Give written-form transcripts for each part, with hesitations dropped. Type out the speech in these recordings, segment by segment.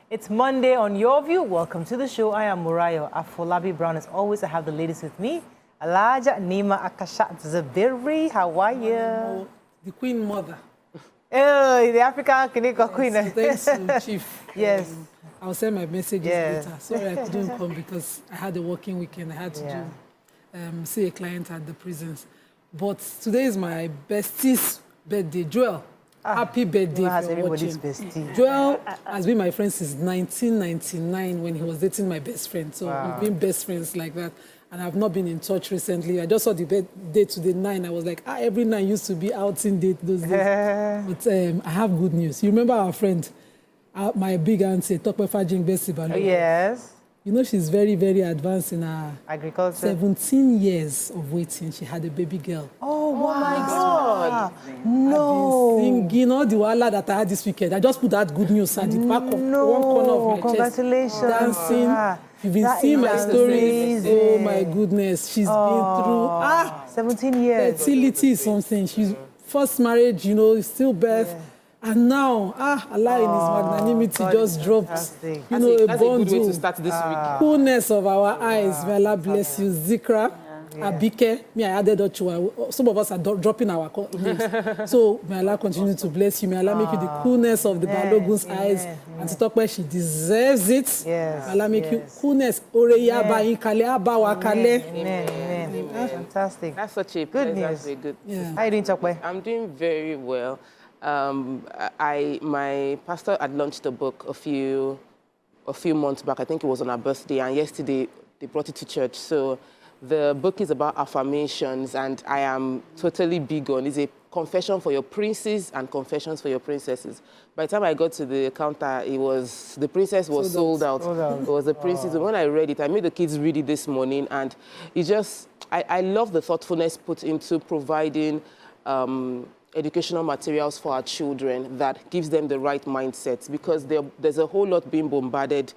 It's Monday on Your View. Welcome to the show. I am Morayo. Afolabi Brown. As always, I have the ladies with me. Alaja Nima Akashat Zabiri. How are you? The Queen Mother. Oh, the African Kiniko Queen. Thanks to Chief. Yes. I'll send my messages later. Sorry, I couldn't come because I had a working weekend. I had to see a client at the prisons. But today is my bestie's birthday. Joel, happy birthday has for everybody's watching. bestie. Joel has been my friend since 1999 when he was dating my best friend. So we've been best friends like that. And I've not been in touch recently. I just saw the birthday today, 9. I was like, every 9 used to be outing date those days. But I have good news. You remember our friend, my big auntie, Tokwe Fajing Besibalo? Yes. You know, she's very, very advanced in her agriculture. 17 years of waiting. She had a baby girl. Oh my God. No. I've been singing all the wala that I had this weekend. I just put that good news at the back of one corner of my Congratulations. chest. Dancing. You've been seeing my stories. Oh my goodness. She's been through 17 years. Fertility is something. She's first marriage, you know, stillbirth. Yeah. And now, Allah in His magnanimity just dropped, fantastic. you know, that's a good way to start this week. Coolness of our eyes. May Allah bless you. Zikra, Abike, me, I added Ochoa. Some of us are dropping our names. So may Allah continue to bless you. May Allah make you the coolness of the Balogun's eyes. And to talk about, she deserves it. Yes. May Allah make you coolness. Oreya ba inkale, abawa kale. Amen. Fantastic. That's such a good news. That's very good. How are you doing, Chokwe? I'm doing very well. My pastor had launched a book a few months back. I think it was on our birthday, and yesterday they brought it to church. So the book is about affirmations, and I am totally big on. It's a confession for your princes and confessions for your princesses. By the time I got to the counter, the princess was sold out. It was the princess. When I read it, I made the kids read it this morning, and it just, I love the thoughtfulness put into providing educational materials for our children that gives them the right mindset, because there's a whole lot being bombarded,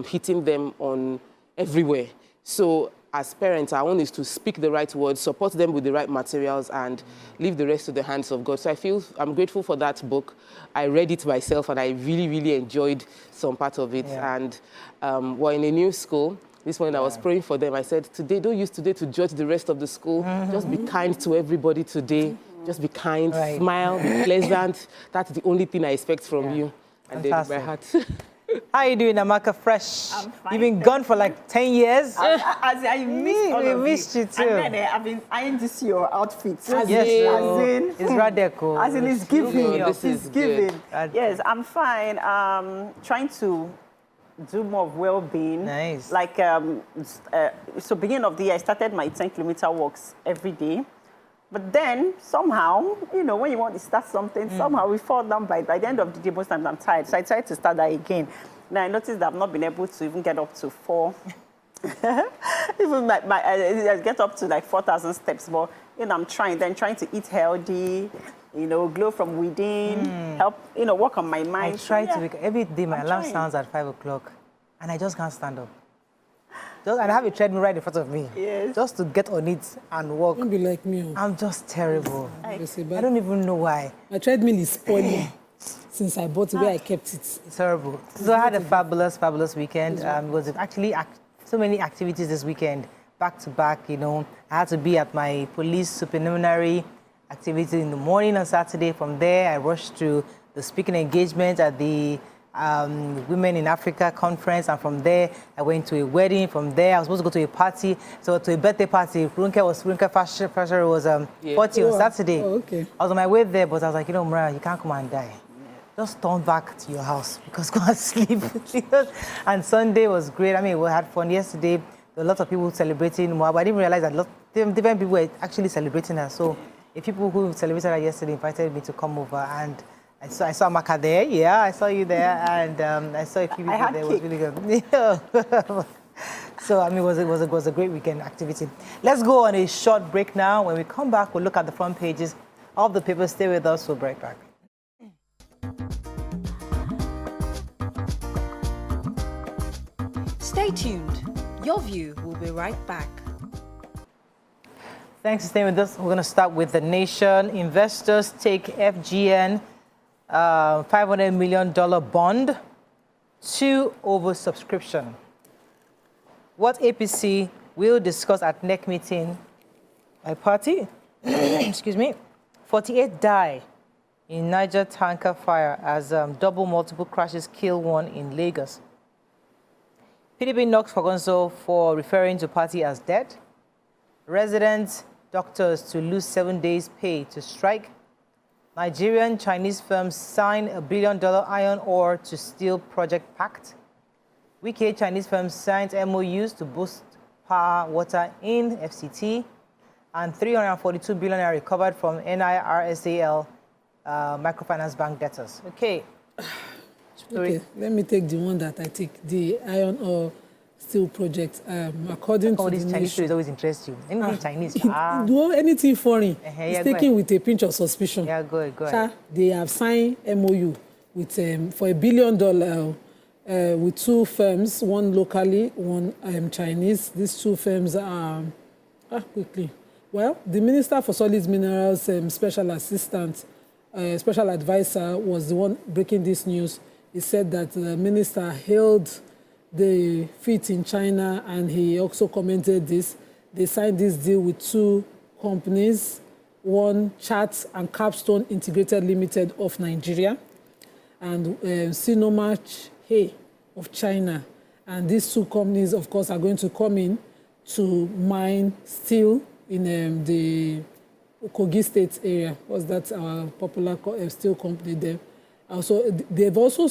hitting them on everywhere. So as parents, our own is to speak the right words, support them with the right materials, and leave the rest to the hands of God. So I'm grateful for that book. I read it myself, and I really, really enjoyed some part of it. Yeah. And we're in a new school. This morning I was praying for them. I said, don't use today to judge the rest of the school. Just be kind to everybody today. Just be kind, smile, be pleasant. That's the only thing I expect from you. And then my heart. How are you doing, Amaka? Fresh. I'm fine. You've been gone for like 10 years. I missed all we of missed you too. And then I've been eyeing this your outfit. Yes, it's radical. As in, it's giving. This is giving. Yes, I'm fine. Trying to do more of well-being. Nice. Like, so beginning of the year, I started my 10-kilometer walks every day. But then, somehow, you know, when you want to start something, somehow we fall down by the end of the day. Most times I'm tired. So I tried to start that again. Now I noticed that I've not been able to even get up to 4. Even I get up to like 4,000 steps. But, you know, I'm trying to eat healthy, you know, glow from within, help, you know, work on my mind. I try to, every day my alarm sounds at 5 o'clock, and I just can't stand up. And I have a treadmill right in front of me. Yes. Just to get on it and walk. Don't be like me. I'm just terrible. I don't even know why. My treadmill is spoiling since I bought it where I kept it. It's terrible. So I had a fabulous weekend. It was actually so many activities this weekend, back to back, you know. I had to be at my police supernumerary activity in the morning on Saturday. From there, I rushed to the speaking engagement at the Women in Africa conference, and from there I went to a wedding. From there I was supposed to go to a party, to a birthday party. Runke Fasher was 40 on Saturday. Okay. I was on my way there, but I was like, you know, Morayo, you can't come and die. Just turn back to your house, because go and sleep. And Sunday was great. I mean, we had fun yesterday. There were a lot of people celebrating Moab. I didn't realize that different people were actually celebrating her. So if people who celebrated her yesterday invited me to come over, and I saw Maka there. Yeah, I saw you there, and I saw a few people there. It was really good. So, I mean, it was a great weekend activity. Let's go on a short break now. When we come back, we'll look at the front pages of the papers. Stay with us. We'll break back. Stay tuned. Your View will be right back. Thanks for staying with us. We're going to start with The Nation. Investors take FGN $500 million bond 2 oversubscription. What APC will discuss at NEC meeting by party. Excuse me. 48 die in Niger tanker fire as double multiple crashes kill one in Lagos. PDP knocks Fagonzo for referring to party as dead. Resident doctors to lose 7 days pay to strike. Nigerian Chinese firms sign $1 billion iron ore to steel project pact. Wike Chinese firms signed MOUs to boost power water in FCT. And 342 billion are recovered from NIRSAL microfinance bank debtors. Okay. Okay, let me take the one that I take, the iron ore steel project. According to these the Chinese stories nation, always interest you. Anything Chinese? do anything foreign yeah, is taken with a pinch of suspicion. Yeah, good. Sir, they have signed MOU with for $1 billion with 2 firms, one locally, one Chinese. These 2 firms are quickly. Well, the Minister for Solid Minerals special assistant, special advisor was the one breaking this news. He said that the minister hailed the feat in China, and he also commented this. They signed this deal with 2 companies, one Chat and Capstone Integrated Limited of Nigeria, and Sinomach He of China. And these 2 companies, of course, are going to come in to mine steel in the Kogi State area. Was that our popular steel company there? Also, they've also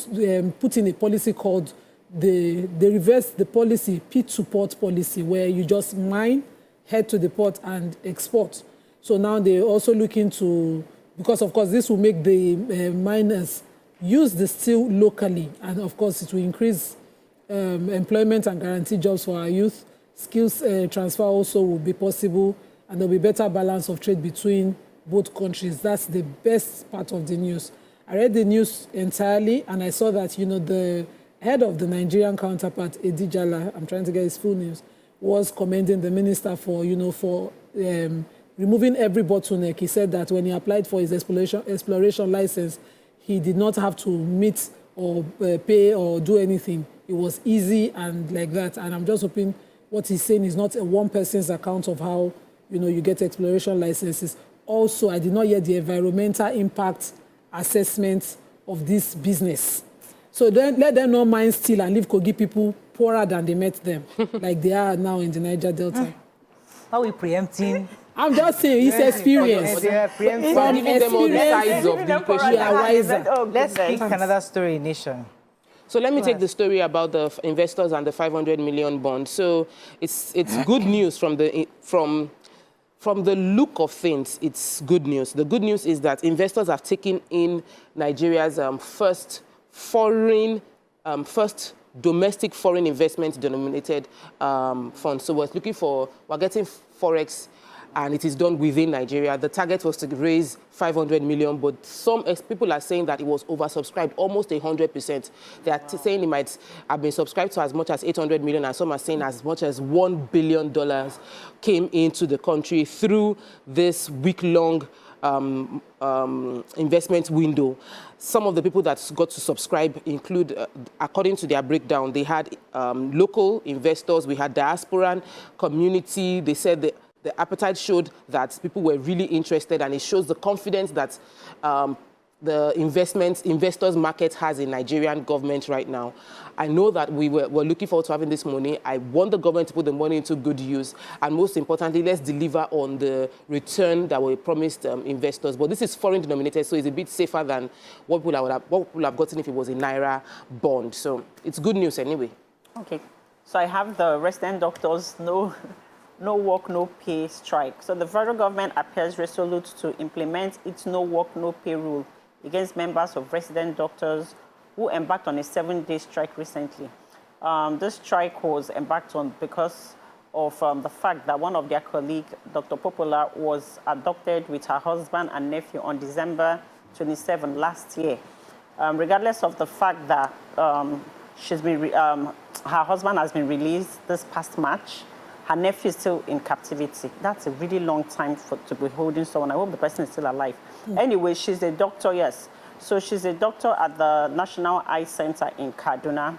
put in a policy called they reversed the policy, pit to port policy, where you just mine, head to the port and export. So now they're also looking to, because of course this will make the miners use the steel locally, and of course it will increase employment and guarantee jobs for our youth. Skills transfer also will be possible, and there'll be better balance of trade between both countries. That's the best part of the news. I read the news entirely, and I saw that, the head of the Nigerian counterpart, Edijala, I'm trying to get his full names, was commending the minister for, removing every bottleneck. He said that when he applied for his exploration license, he did not have to meet or pay or do anything. It was easy and like that. And I'm just hoping what he's saying is not a one person's account of how, you get exploration licenses. Also, I did not hear the environmental impact assessment of this business. So then let them not mine steel and leave Kogi people poorer than they met them, like they are now in the Niger Delta. How are we preempting? I'm just saying, it's experience. From giving them all the sides of the equation. Yeah, wiser. Let's pick another story, Nation. So let me take the story about the investors and the 500 million bond. So it's good news from the look of things. It's good news. The good news is that investors have taken in Nigeria's first domestic foreign investment denominated fund. So we're getting Forex, and it is done within Nigeria. The target was to raise 500 million, but some people are saying that it was oversubscribed, almost 100%. They are saying it might have been subscribed to as much as 800 million, and some are saying as much as $1 billion came into the country through this week-long investment window. Some of the people that got to subscribe include, according to their breakdown, they had local investors, we had diaspora community. They said the appetite showed that people were really interested, and it shows the confidence that the investors market has in Nigerian government right now. I know that we're looking forward to having this money. I want the government to put the money into good use, and most importantly, let's deliver on the return that we promised investors. But this is foreign denominated, so it's a bit safer than what people have gotten if it was a Naira bond. So it's good news anyway. Okay, so I have the resident doctors, no work, no pay strike. So the federal government appears resolute to implement its no work, no pay rule against members of resident doctors who embarked on a 7-day strike recently. This strike was embarked on because of the fact that one of their colleagues, Dr. Popular, was abducted with her husband and nephew on December 27 last year. Regardless of the fact that her husband has been released this past March, her nephew is still in captivity. That's a really long time to be holding someone. I hope the person is still alive. Anyway, she's a doctor, yes. So she's a doctor at the National Eye Center in Kaduna.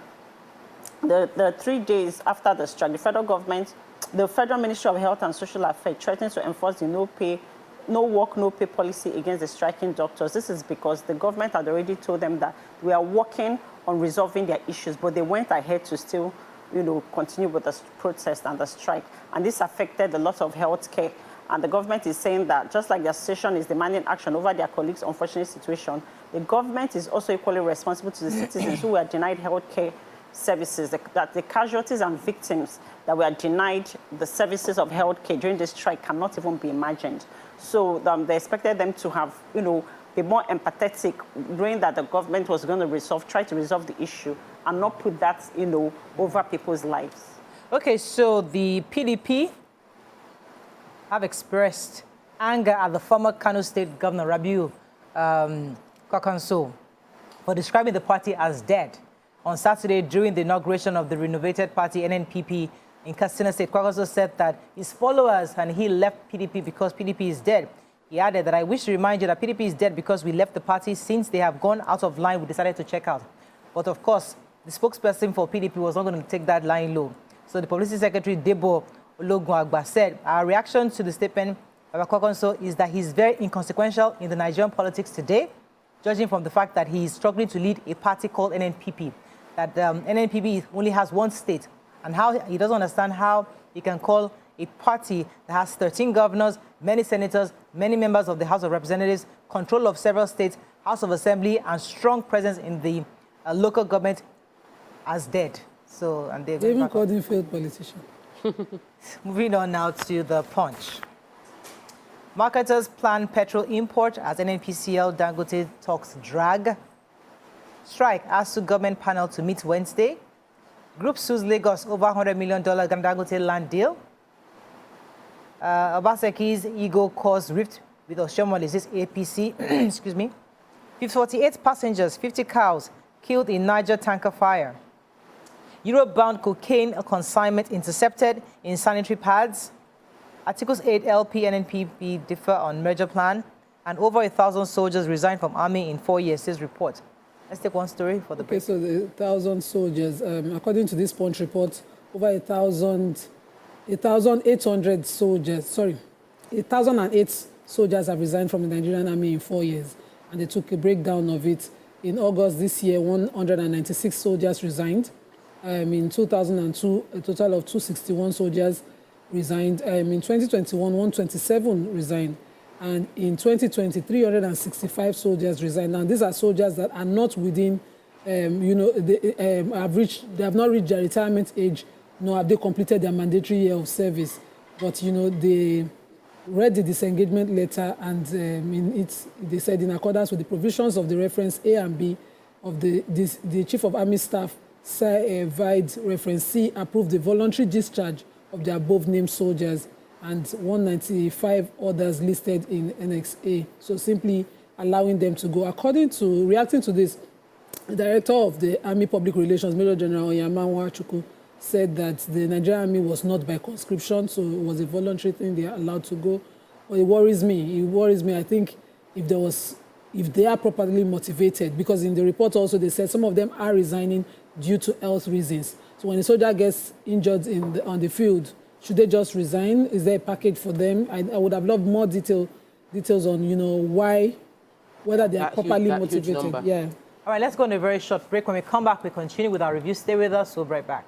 The 3 days after the strike, the federal government, the Federal Ministry of Health and Social Affairs threatened to enforce the no work, no pay policy against the striking doctors. This is because the government had already told them that we are working on resolving their issues, but they went ahead to still, continue with the protest and the strike. And this affected a lot of health care. And the government is saying that just like the association is demanding action over their colleagues' unfortunate situation, the government is also equally responsible to the citizens who were denied health care services, that the casualties and victims that were denied the services of health care during this strike cannot even be imagined. So they expected them to have, be more empathetic, knowing that the government was going to try to resolve the issue and not put that, over people's lives. Okay, so the PDP have expressed anger at the former Kano State Governor, Rabiu Kwankwaso, for describing the party as dead. On Saturday, during the inauguration of the renovated party, NNPP, in Katsina State, Kwankwaso said that his followers and he left PDP because PDP is dead. He added that, I wish to remind you that PDP is dead because we left the party. Since they have gone out of line, we decided to check out. But of course, the spokesperson for PDP was not going to take that line low. So the publicity secretary, Debo Ologunagba, said, our reaction to the statement of Kwankwaso is that he's very inconsequential in the Nigerian politics today, judging from the fact that he is struggling to lead a party called NNPP. That NNPP only has one state, and how he doesn't understand how he can call a party that has 13 governors, many senators, many members of the House of Representatives, control of several states, House of Assembly, and strong presence in the local government as dead. So, and they even called him failed politician. Moving on now to the Punch. Marketers plan petrol import as NNPCL Dangote talks drag. Strike asks the government panel to meet Wednesday. Group sues Lagos over $100 million Dangote land deal. Obaseki's ego caused rift with Oshomole, this APC. Excuse me. 48 passengers, 50 cows killed in Niger tanker fire. Europe-bound cocaine consignment intercepted in sanitary pads. Articles 8 LP and NNPP differ on merger plan. And over 1,000 soldiers resigned from army in 4 years, says report. Let's take one story for the break. Okay, so the 1,000 soldiers, according to this Punch report, over 1,800 soldiers, 1,008 soldiers have resigned from the Nigerian army in 4 years. And they took a breakdown of it. In August this year, 196 soldiers resigned. In 2002, a total of 261 soldiers resigned. In 2021, 127 resigned. And in 2020, 365 soldiers resigned. Now, these are soldiers that are not within, they have not reached their retirement age, nor have they completed their mandatory year of service. But, they read the disengagement letter, and they said, in accordance with the provisions of the reference A and B of the Chief of Army Staff, Sir Vide reference C, approved the voluntary discharge of the above-named soldiers and 195 others listed in NXA, so simply allowing them to go. Reacting to this, the director of the Army Public Relations, Major General Oyama Chukwu, said that the Nigerian Army was not by conscription, so it was a voluntary thing, they are allowed to go. But it worries me. I think if they are properly motivated, because in the report also they said some of them are resigning due to health reasons. So when a soldier gets injured on the field, should they just resign? Is there a package for them? I would have loved more details on, whether they are properly motivated. Yeah. All right, let's go on a very short break. When we come back, we continue with our review. Stay with us. We'll be right back.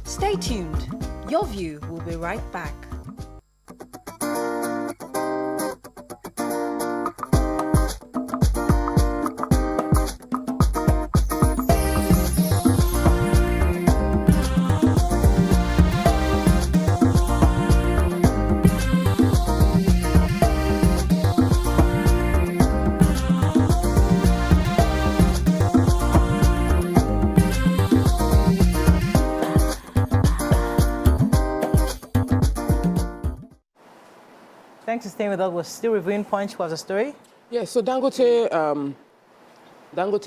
Stay tuned. Your View will be right back. Thanks for staying with us. We're still reviewing Punch. What's the story? Yeah, so Dangote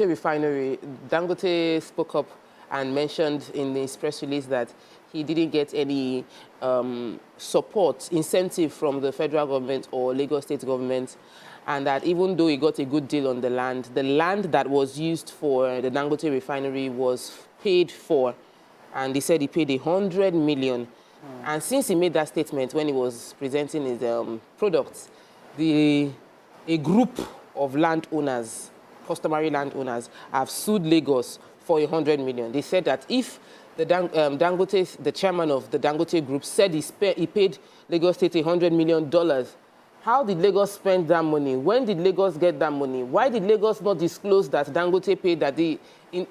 refinery, Dangote spoke up and mentioned in his press release that he didn't get any support, incentive from the federal government or Lagos state government, and that even though he got a good deal on the land that was used for the Dangote refinery was paid for, and he said he paid 100 million. And since he made that statement when he was presenting his products, a group of landowners, customary landowners, have sued Lagos for 100 million. They said that if the Dangote, the chairman of the Dangote group, said he paid Lagos State $100 million, how did Lagos spend that money? When did Lagos get that money? Why did Lagos not disclose that Dangote paid that?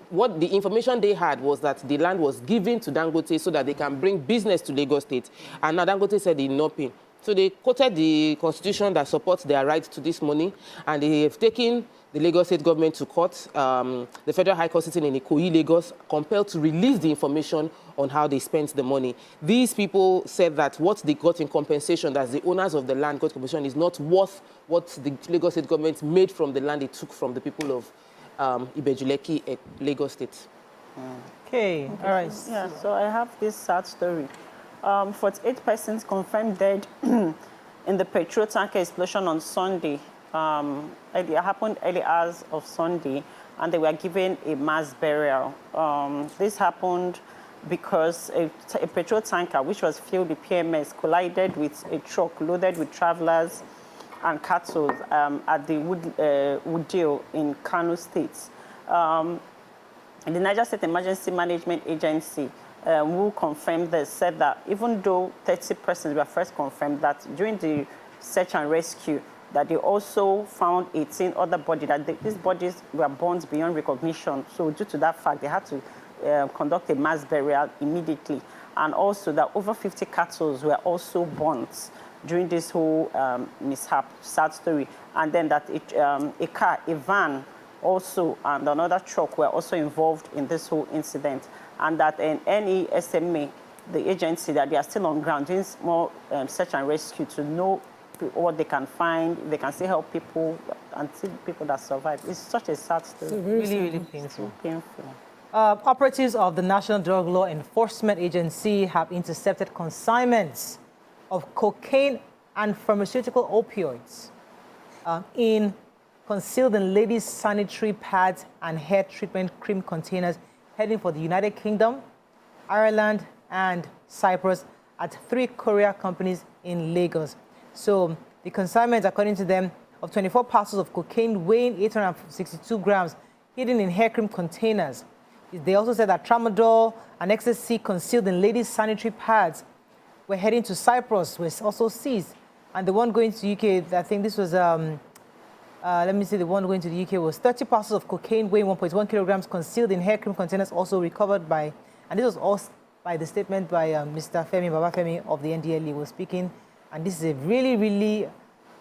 What the information they had was that the land was given to Dangote so that they can bring business to Lagos State. And now Dangote said he did not pay. So they quoted the constitution that supports their right to this money, and they have taken the Lagos State government to court. The Federal High Court sitting in Ikoyi, Lagos, compelled to release the information on how they spent the money. These people said that what they got in compensation, that the owners of the land got compensation, is not worth what the Lagos State government made from the land it took from the people of Ibejuleki at Lagos State. Okay, all right. Yeah, so I have this sad story. 48 persons confirmed dead in the petrol tanker explosion on Sunday. It happened early hours of Sunday, and they were given a mass burial. This happened because a petrol tanker, which was filled with PMS, collided with a truck loaded with travelers and cattle at the Woodale in Kano State. The Niger State Emergency Management Agency, who confirmed this, said that even though 30 persons were first confirmed, that during the search and rescue, that they also found 18 other bodies, that these bodies were burnt beyond recognition. So due to that fact, they had to conduct a mass burial immediately. And also that over 50 cattle were also burnt during this whole mishap, sad story. And then that a car, a van also, and another truck were also involved in this whole incident. And that in NESMA, the agency, that they are still on ground doing more search and rescue to know what they can find. They can still help people and see people that survived. It's such a sad story. Really painful. So painful. Operatives of the National Drug Law Enforcement Agency have intercepted consignments of cocaine and pharmaceutical opioids concealed in ladies' sanitary pads and hair treatment cream containers heading for the United Kingdom, Ireland, and Cyprus at 3 courier companies in Lagos. So the consignment, according to them, of 24 parcels of cocaine weighing 862 grams hidden in hair cream containers. They also said that tramadol and ecstasy concealed in ladies' sanitary pads were heading to Cyprus, was also seized. And the one going to UK, I think this was, let me see, the one going to the UK was 30 parcels of cocaine weighing 1.1 kilograms concealed in hair cream containers, also recovered by, and this was all by the statement by Mr. Femi Babafemi of the NDLE was speaking. And this is a really,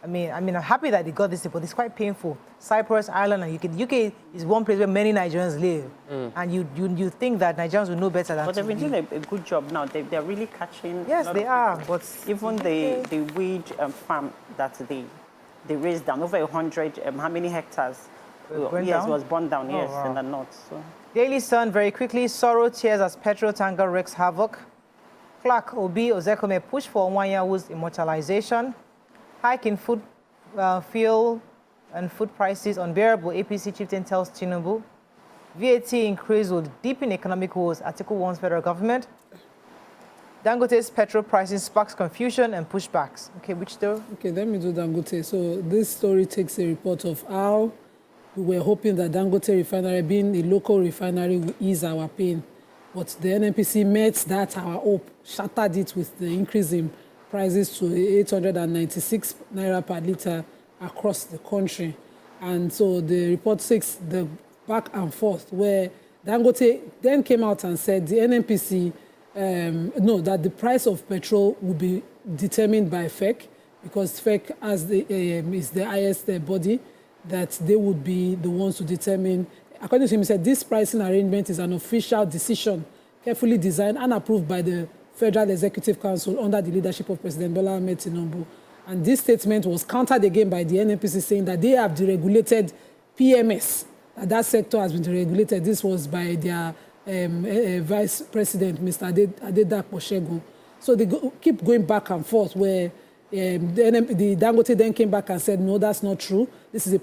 I mean, I'm happy that they got this, but it's quite painful. Cyprus, Ireland, and UK. The UK is one place where many Nigerians live. And you think that Nigerians will know better than But they've been doing a good job now. They're really catching. Yes, they are. But even the weed farm that they raised down, over 100, how many hectares? Yes, was burned down, yes, in the north. So. Daily Sun, very quickly, sorrow tears as petrol tanker wreaks havoc. Clark Obi Ozekome push for Nwanyahu's immortalization. Hike in food, fuel and food prices unbearable, APC chieftain tells Tinubu. VAT increase will deepen economic woes, Article 1's federal government. Dangote's petrol pricing sparks confusion and pushbacks. Okay, which story? Okay, let me do Dangote. So this story takes a report of how we were hoping that Dangote refinery, being a local refinery, will ease our pain. But the NNPC met that our hope, shattered it with the increase in prices to 896 naira per litre across the country. And so the report takes the back and forth, where Dangote then came out and said the NNPC, that the price of petrol will be determined by FEC, because FEC is the highest body, that they would be the ones to determine. According to him, he said this pricing arrangement is an official decision carefully designed and approved by the Federal Executive Council under the leadership of President Bola Ahmed Tinubu. And this statement was countered again by the NNPC, saying that they have deregulated PMS, that sector has been deregulated. This was by their Vice President, Mr. Adedapo Shegun. So they keep going back and forth where the Dangote then came back and said, no, that's not true. This is a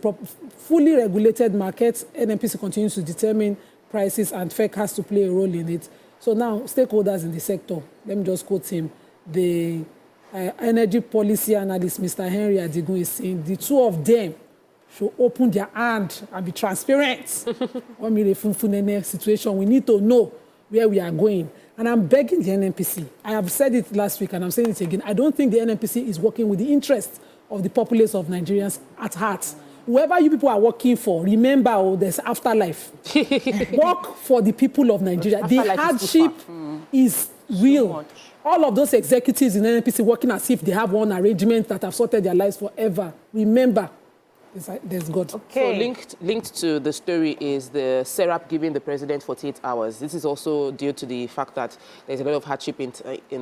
fully regulated market. NNPC continues to determine prices and FEC has to play a role in it. So now stakeholders in the sector, let me just quote him, the energy policy analyst, Mr. Henry Adigun, is saying the two of them should open their hand and be transparent. Situation, we need to know where we are going. And I'm begging the NNPC. I have said it last week and I'm saying it again. I don't think the NNPC is working with the interests of the populace of Nigerians at heart. Whoever you people are working for, remember, there's afterlife. Work for the people of Nigeria. The hardship is real. All of those executives in NNPC working as if they have one arrangement that have sorted their lives forever. Remember, there's God. Okay. So linked to the story is the SEPT giving the president 48 hours. This is also due to the fact that there's a lot of hardship in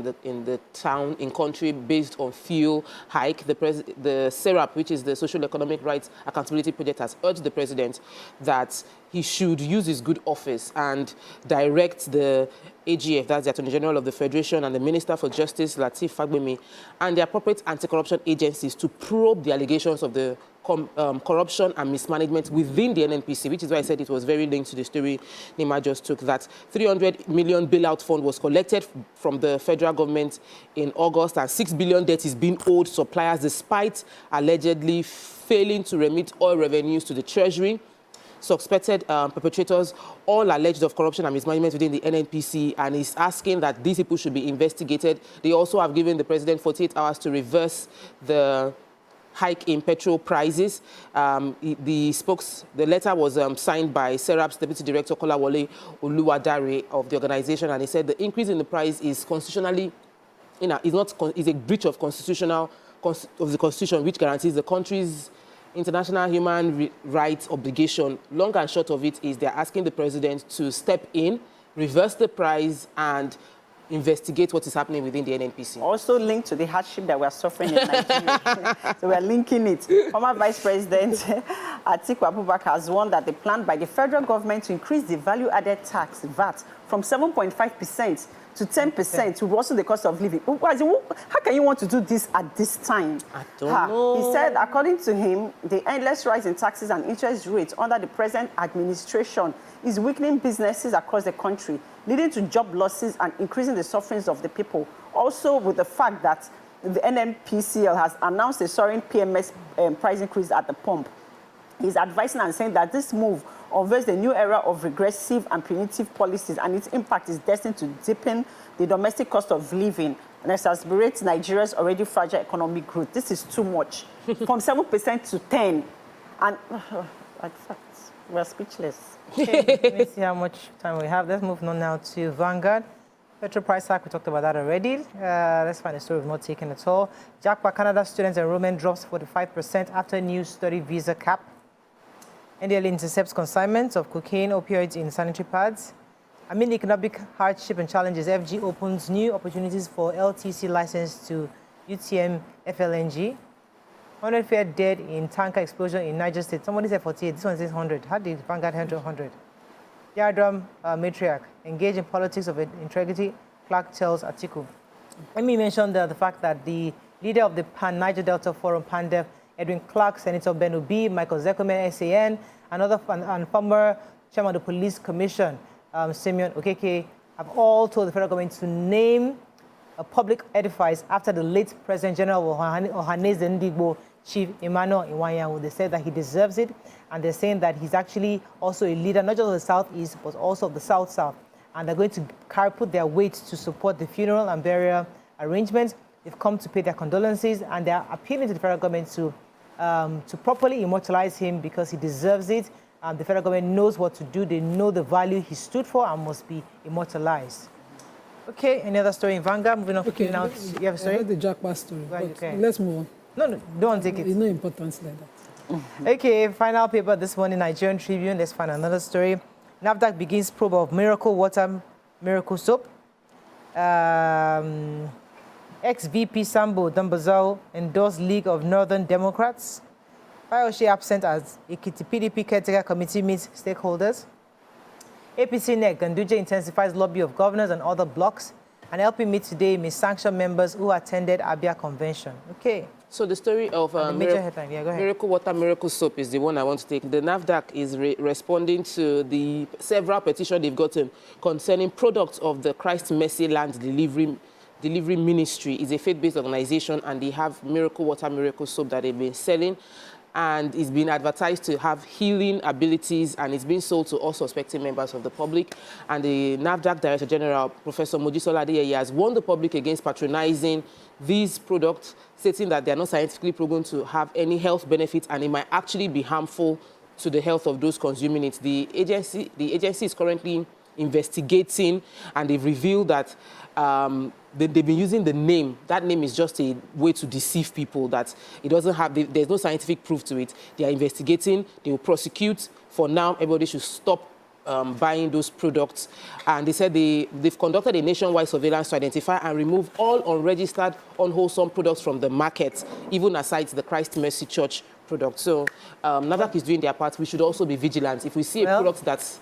the town, in country, based on fuel hike. The SEPT, which is the Social Economic Rights Accountability Project, has urged the president that he should use his good office and direct the AGF, that's the Attorney General of the Federation, and the Minister for Justice, Lateef Fagbemi, and the appropriate anti-corruption agencies to probe the allegations of the corruption and mismanagement within the NNPC, which is why I said it was very linked to the story Nima just took, that 300 million bailout fund was collected from the federal government in August, and 6 billion debt is being owed suppliers despite allegedly failing to remit oil revenues to the Treasury. Suspected perpetrators, all alleged of corruption and mismanagement within the NNPC, and is asking that these people should be investigated. They also have given the president 48 hours to reverse the hike in petrol prices. The letter was signed by SEPT's Deputy Director Kolawole Oluwadare of the organization, and he said the increase in the price is constitutionally, is a breach of the Constitution, which guarantees the country's international human rights obligation. Long and short of it is they're asking the president to step in, reverse the price, and investigate what is happening within the NNPC. Also linked to the hardship that we're suffering in Nigeria. So we're linking it. Former Vice President Atiku Abubakar has warned that the plan by the federal government to increase the value-added tax, VAT, from 7.5% to 10% to worsen the cost of living. How can you want to do this at this time? I don't know. He said, according to him, the endless rise in taxes and interest rates under the present administration is weakening businesses across the country, leading to job losses and increasing the sufferings of the people. Also, with the fact that the NNPCL has announced a soaring PMS price increase at the pump. He's advising and saying that this move unveils the new era of regressive and punitive policies, and its impact is destined to deepen the domestic cost of living and exacerbate Nigeria's already fragile economic growth. This is too much. From 7% to 10%. And in fact, we're speechless. Okay, let me see how much time we have. Let's move on now to Vanguard. Petrol price hike, we talked about that already. Let's find a story we've not taken at all. Jackpot Canada students enrollment drops 45% after new study visa cap. NDLA intercepts consignments of cocaine, opioids in sanitary pads. Amid economic hardship and challenges, FG opens new opportunities for LTC license to UTM FLNG. 100 fair dead in tanker explosion in Niger State. Somebody said 48, this one says 100. How did Vanguard handle 100? Yardram matriarch, engage in politics of integrity, Clark tells Atiku. Let me mention the fact that the leader of the Pan-Niger Delta Forum, PANDEF, Edwin Clark, Senator Ben Obi, Michael Zekome, SAN, and former chairman of the Police Commission, Simeon Okeke, have all told the federal government to name a public edifice after the late President General Ohaneze Ndigbo, Chief Emmanuel Iwanyanwu. They said that he deserves it, and they're saying that he's actually also a leader, not just of the Southeast, but also of the South-South. And they're going to put their weight to support the funeral and burial arrangements. They've come to pay their condolences, and they're appealing to the federal government to properly immortalize him because he deserves it. The federal government knows what to do. They know the value he stood for and must be immortalized. Okay, any other story in Vanguard? Moving on. Okay, now, you have a story? I heard the jackpot story. Right, okay. Let's move on. No, don't take it. There's no importance like that. Okay, final paper this morning, Nigerian Tribune. Let's find another story. NAFDAC begins probe of miracle water, miracle soap. Ex-VP Sambo Dambazao endorsed League of Northern Democrats. Fayoshe absent as Ekiti PDP caretaker committee meets stakeholders. APC NEC Ganduje intensifies lobby of governors and other blocs. And helping me today, Miss Sanction members who attended Abia Convention. Okay. So the story of the major headline. Yeah, go ahead. Miracle Water, Miracle Soap is the one I want to take. The NAFDAC is responding to the several petitions they've gotten concerning products of the Christ Mercy Land Delivery Ministry. It's a faith-based organization, and they have Miracle Water, Miracle Soap that they've been selling. And it's been advertised to have healing abilities, and it's been sold to all suspecting members of the public. And the NAFDAC Director General, Professor Mojisola Adeyeye, has warned the public against patronizing these products, stating that they are not scientifically proven to have any health benefits, and it might actually be harmful to the health of those consuming it. The agency is currently investigating, and they've revealed that they've been using the name. That name is just a way to deceive people, that it doesn't have, there's no scientific proof to it. They are investigating, they will prosecute. For now, everybody should stop buying those products. And they said they've conducted a nationwide surveillance to identify and remove all unregistered, unwholesome products from the market, even aside the Christ Mercy Church products. So NAFDAC is doing their part. We should also be vigilant. If we see a product that's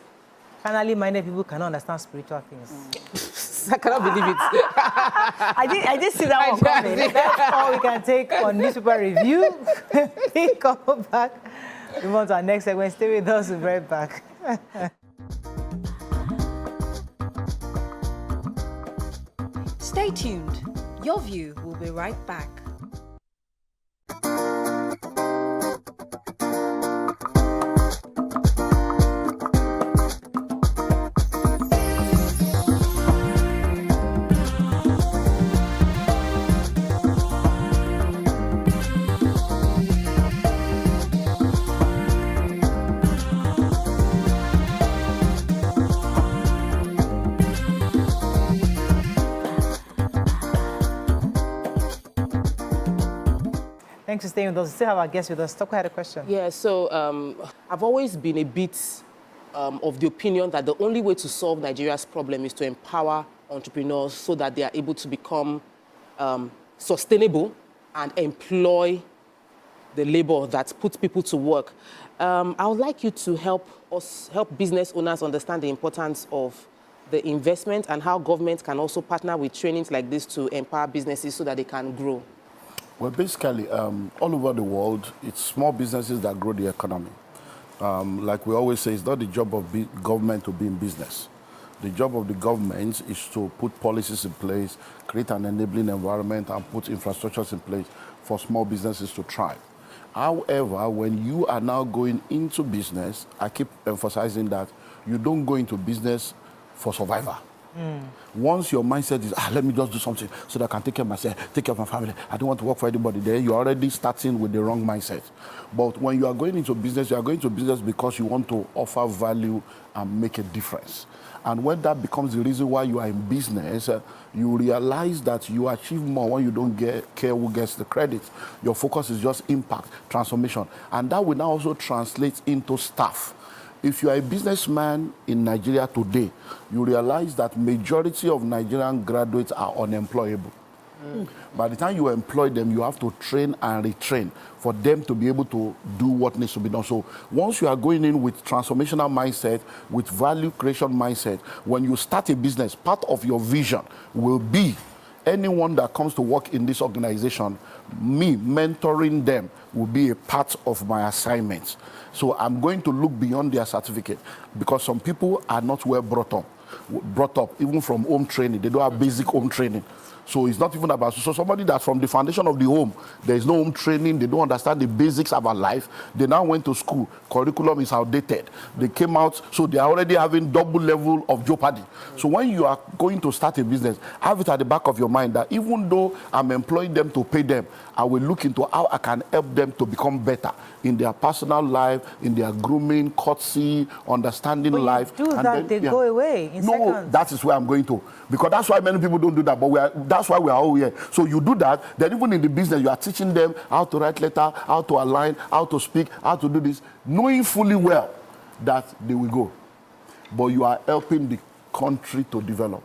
carnally minded people cannot understand spiritual things. I cannot believe it. I did see that one coming. That's all we can take on newspaper review. We come back. We move on to our next segment. Stay with us. We'll be right back. Stay tuned. Your View will be right back. Thanks for staying with us. We still have our guest with us. Toko had a question. Yeah, so I've always been a bit of the opinion that the only way to solve Nigeria's problem is to empower entrepreneurs so that they are able to become sustainable and employ the labor that puts people to work. I would like you to help business owners understand the importance of the investment and how government can also partner with trainings like this to empower businesses so that they can grow. Well, basically, all over the world, it's small businesses that grow the economy. Like we always say, it's not the job of government to be in business. The job of the government is to put policies in place, create an enabling environment, and put infrastructures in place for small businesses to thrive. However, when you are now going into business, I keep emphasizing that you don't go into business for survival. Once your mindset is, let me just do something so that I can take care of myself, take care of my family, I don't want to work for anybody, then you're already starting with the wrong mindset. But when you are going into business, you are going into business because you want to offer value and make a difference. And when that becomes the reason why you are in business, you realize that you achieve more when you don't care who gets the credit. Your focus is just impact, transformation. And that will now also translate into staff. If you are a businessman in Nigeria today, you realize that majority of Nigerian graduates are unemployable. By the time you employ them, you have to train and retrain for them to be able to do what needs to be done. So once you are going in with transformational mindset, with value creation mindset, when you start a business, part of your vision will be anyone that comes to work in this organization, me mentoring them will be a part of my assignments. So I'm going to look beyond their certificate because some people are not well brought up even from home training. They don't have basic home training. So it's not even about, so somebody that's from the foundation of the home, there is no home training, they don't understand the basics about life. They now went to school, curriculum is outdated. They came out, so they are already having double level of jeopardy. So when you are going to start a business, have it at the back of your mind that even though I'm employing them to pay them, I will look into how I can help them to become better in their personal life, in their grooming, courtesy, understanding life. Do that, then, they go away in seconds. That is where I'm going to. Because that's why many people don't do that, but that's why we are all here. So you do that, then even in the business, you are teaching them how to write letter, how to align, how to speak, how to do this, knowing fully well that they will go. But you are helping the country to develop.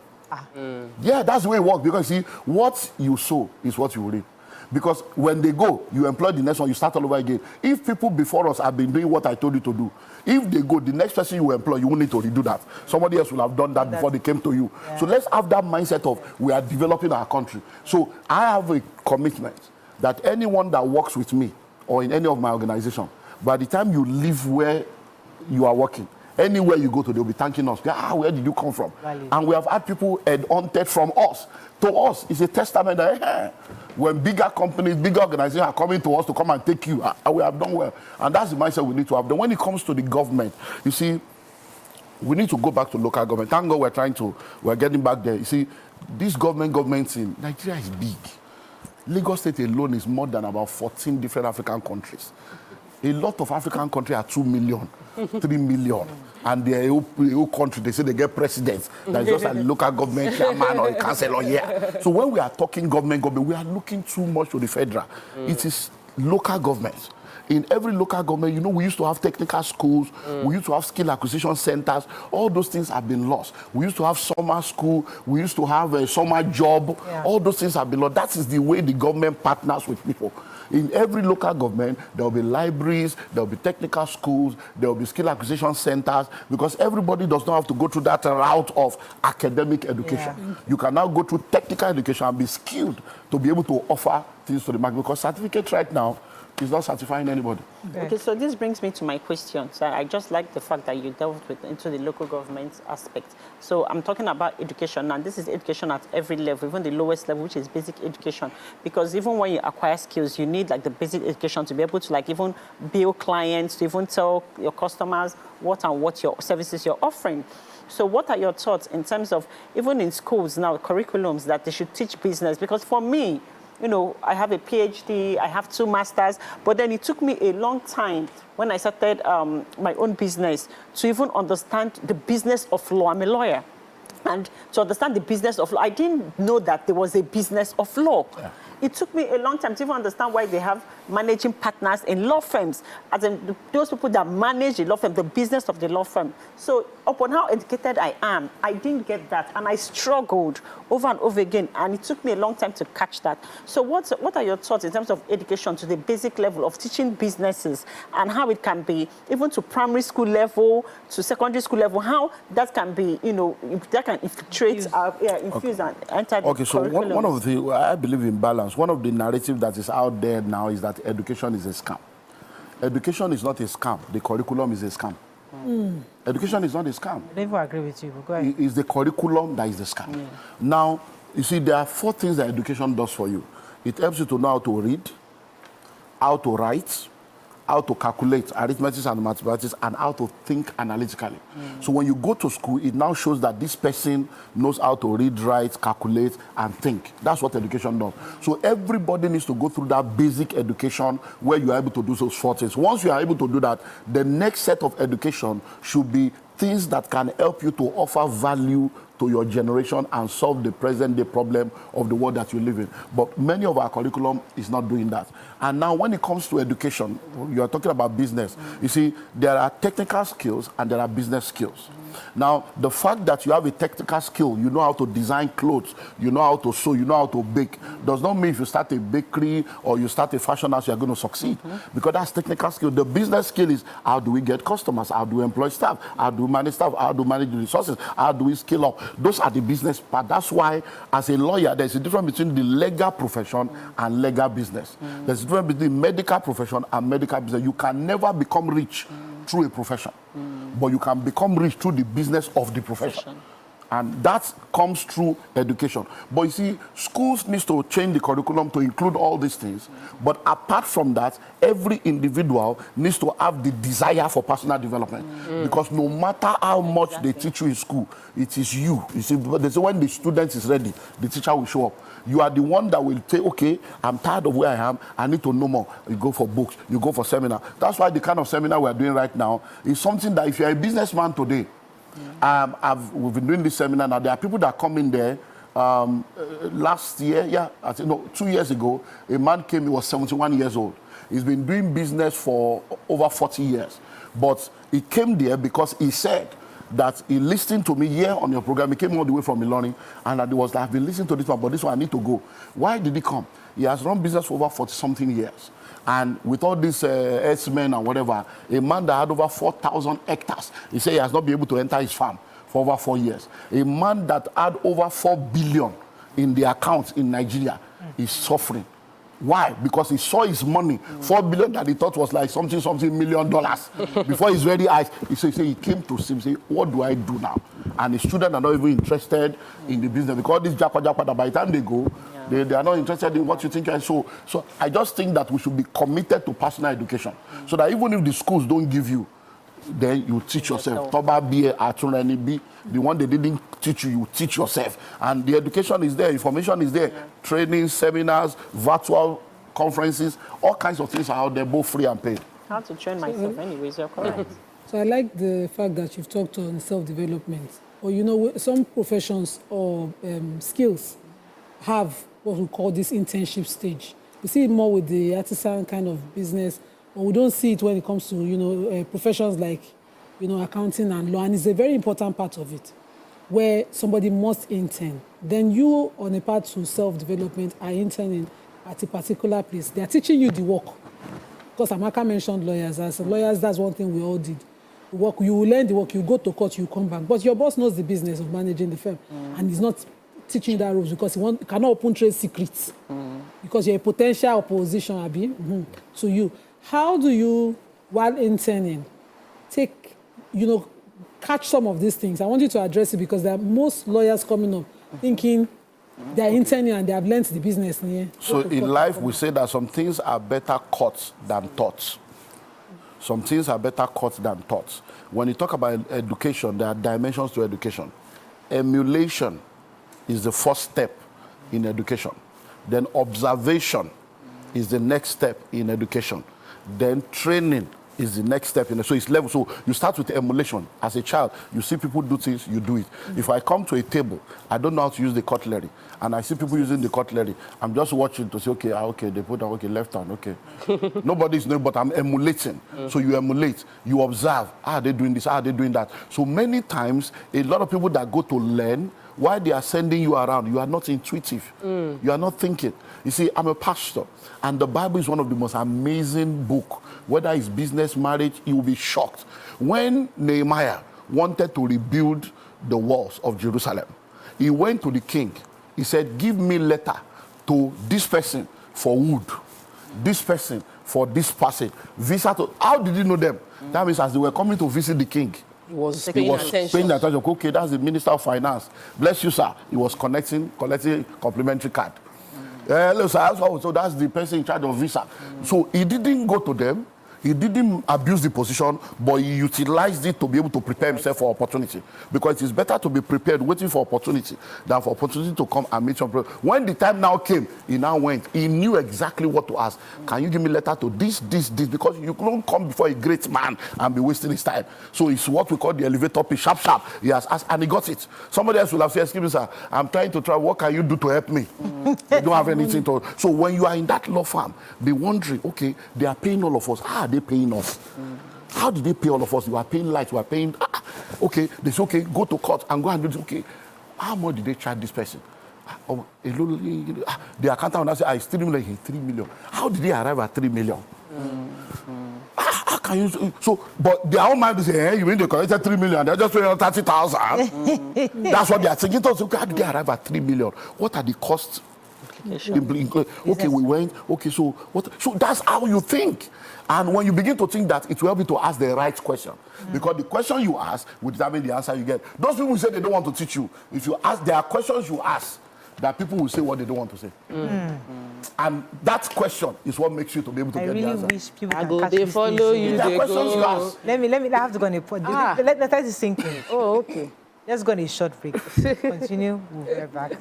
Yeah, that's the way it works. Because see, what you sow is what you reap. Because when they go, you employ the next one, you start all over again. If people before us have been doing what I told you to do, if they go, the next person you employ, you won't need to redo that. Somebody else will have done that before they came to you. Yeah. So let's have that mindset of we are developing our country. So I have a commitment that anyone that works with me or in any of my organization, by the time you leave where you are working, anywhere you go to, they'll be thanking us. Where did you come from? Valid. And we have had people head-hunted from us. To us, it's a testament that when bigger companies, bigger organizations are coming to us to come and take you, we have done well. And that's the mindset we need to have. Then when it comes to the government, you see, we need to go back to local government. Thank God we're getting back there. You see, this government in Nigeria is big. Lagos State alone is more than about 14 different African countries. A lot of African countries are 2 million, 3 million. And the whole country, they say they get presidents. That's just a local government chairman or a councillor here. So when we are talking government, we are looking too much to the federal. It is local government. In every local government, you know, we used to have technical schools, we used to have skill acquisition centers. All those things have been lost. We used to have summer school, we used to have a summer job. Yeah. All those things have been lost. That is the way the government partners with people. In every local government, there will be libraries, there will be technical schools, there will be skill acquisition centers, because everybody does not have to go through that route of academic education. Yeah. You can now go through technical education and be skilled to be able to offer things to the market, because certificate right now is not certifying anybody. Okay, so this brings me to my question. So I just like the fact that you delved into the local government aspect. So I'm talking about education, and this is education at every level, even the lowest level, which is basic education. Because even when you acquire skills, you need like the basic education to be able to like even bill clients, to even tell your customers what your services you're offering. So what are your thoughts in terms of, even in schools now, curriculums that they should teach business? Because for me, you know, I have a PhD, I have 2 masters, but then it took me a long time when I started my own business to even understand the business of law. I'm a lawyer. And to understand the business of law, I didn't know that there was a business of law. Yeah. It took me a long time to even understand why they have managing partners in law firms, as in those people that manage the law firm, the business of the law firm. So upon how educated I am, I didn't get that, and I struggled over and over again, and it took me a long time to catch that. So what are your thoughts in terms of education to the basic level of teaching businesses, and how it can be, even to primary school level, to secondary school level, how that can be, you know, that can infiltrate, infuse and enter the Okay, so one of the things, I believe in balance. One of the narratives that is out there now is that education is a scam. Education is not a scam. The curriculum is a scam. Education is not a scam. I never agree with you, but go ahead. It's the curriculum that is the scam. Yeah. Now, you see, there are 4 things that education does for you. It helps you to know how to read, how to write, how to calculate arithmetic and mathematics, and how to think analytically. So when you go to school, it now shows that this person knows how to read, write, calculate, and think. That's what education does. So everybody needs to go through that basic education where you are able to do those 4 things. Once you are able to do that, the next set of education should be things that can help you to offer value to your generation and solve the present-day problem of the world that you live in. But many of our curriculum is not doing that. And now when it comes to education, you are talking about business. You see, there are technical skills and there are business skills. Now, the fact that you have a technical skill, you know how to design clothes, you know how to sew, you know how to bake, does not mean if you start a bakery or you start a fashion house, you're going to succeed. Because that's technical skill. The business skill is how do we get customers, how do we employ staff, how do we manage staff, how do we manage the resources, how do we scale up. Those are the business part. That's why, as a lawyer, there's a difference between the legal profession and legal business. There's a difference between medical profession and medical business. You can never become rich through a profession, but you can become rich through the business of the profession. And that comes through education. But you see, schools need to change the curriculum to include all these things. But apart from that, every individual needs to have the desire for personal development. Because no matter how much they teach you in school, it is you. You see, they say when the student is ready, the teacher will show up. You are the one that will say, okay, I'm tired of where I am, I need to know more. You go for books, you go for seminar. That's why the kind of seminar we are doing right now is something that if you're a businessman today, we've been doing this seminar now. There are people that come in there. Last year, 2 years ago, a man came, he was 71 years old. He's been doing business for over 40 years. But he came there because he said that he listened to me here on your program. He came all the way from Ilorin, and that he was like, I've been listening to this one, but this one I need to go. Why did he come? He has run business for over 40-something years. And with all these S-men and whatever, a man that had over 4,000 hectares, he said he has not been able to enter his farm for over 4 years. A man that had over 4 billion in the accounts in Nigeria is suffering. Why? Because he saw his money, 4 billion that he thought was like something $1 million. Before his very eyes, he came to him, say, what do I do now? And his students are not even interested in the business because this japa, by the time they go, they are not interested in what you think. So I just think that we should be committed to personal education, so that even if the schools don't give you, then you teach yourself. Toba be the one they didn't teach you, you teach yourself. And the education is there, information is there, training, seminars, virtual conferences, all kinds of things are out there, both free and paid. I have to train myself anyways, you're correct. So I like the fact that you've talked on self-development. Or, you know, some professions or skills have what we call this internship stage. We see it more with the artisan kind of business, but we don't see it when it comes to, you know, professions like, you know, accounting and law. And it's a very important part of it, where somebody must intern. Then you, on a path to self-development, are interning at a particular place. They are teaching you the work. Because Amaka mentioned lawyers. As lawyers, that's one thing we all did. Work, you will learn the work, you go to court, you come back. But your boss knows the business of managing the firm. And he's not teaching you that rules because he cannot open trade secrets. Because you're a potential opposition, Abi, to you. How do you, while interning, take, you know, catch some of these things? I want you to address it because there are most lawyers coming up thinking they're interning and they have learned the business. Yeah? So in life, we say that some things are better caught than taught. Some things are better caught than taught. When you talk about education, there are dimensions to education. Emulation is the first step in education. Then observation is the next step in education. Then training is the next step. So it's level. So you start with emulation. As a child, you see people do things, you do it. If I come to a table, I don't know how to use the cutlery, and I see people using the cutlery, I'm just watching to say, okay, okay, they put, okay, left hand, okay. Nobody's knowing, but I'm emulating. So you emulate, you observe, are they doing this, are they doing that? So many times, a lot of people that go to learn, while they are sending you around, you are not intuitive. You are not thinking. You see, I'm a pastor, and the Bible is one of the most amazing books. Whether it's business, marriage, you will be shocked. When Nehemiah wanted to rebuild the walls of Jerusalem, he went to the king. He said, give me letter to this person for wood, this person for this person. Visa to, how did he know them? That means as they were coming to visit the king, He was paying attention. Okay, that's the Minister of Finance. Bless you, sir. He was collecting complimentary card. Hello, sir. So that's the person in charge of visa. So he didn't go to them. He didn't abuse the position, but he utilized it to be able to prepare himself for opportunity. Because it is better to be prepared, waiting for opportunity, than for opportunity to come and meet your problem. When the time now came, he now went. He knew exactly what to ask. Can you give me a letter to this? Because you couldn't come before a great man and be wasting his time. So it's what we call the elevator pitch, sharp. He has asked, and he got it. Somebody else will have said, excuse me, sir, I'm trying to travel. What can you do to help me? They don't have anything to. So when you are in that law firm, be wondering, okay, they are paying all of us. How are they paying us? How did they pay all of us? You are paying light, you are paying. Okay, they say, okay, go to court and go and do this. Okay, how much did they charge this person? The accountant will say, I still like 3 million. How did they arrive at 3 million? How can you? So, but their own mind is saying, hey, you mean they collected 3 million? They're just paying 30,000. That's what they are thinking. So, how did they arrive at 3 million? What are the costs? Okay, we went. Okay, so what? So that's how you think. And when you begin to think that, it will help you to ask the right question. Because the question you ask will determine the answer you get. Those people say they don't want to teach you. If you ask, there are questions you ask that people will say what they don't want to say. And that question is what makes you to be able to get the answer. I really wish people I can go, catch they these follow things. you, There are they questions you go. ask. Let me I have to go on a pod. Let's try to sink in. Oh, okay. Let's go on a short break. Continue. We'll be right back.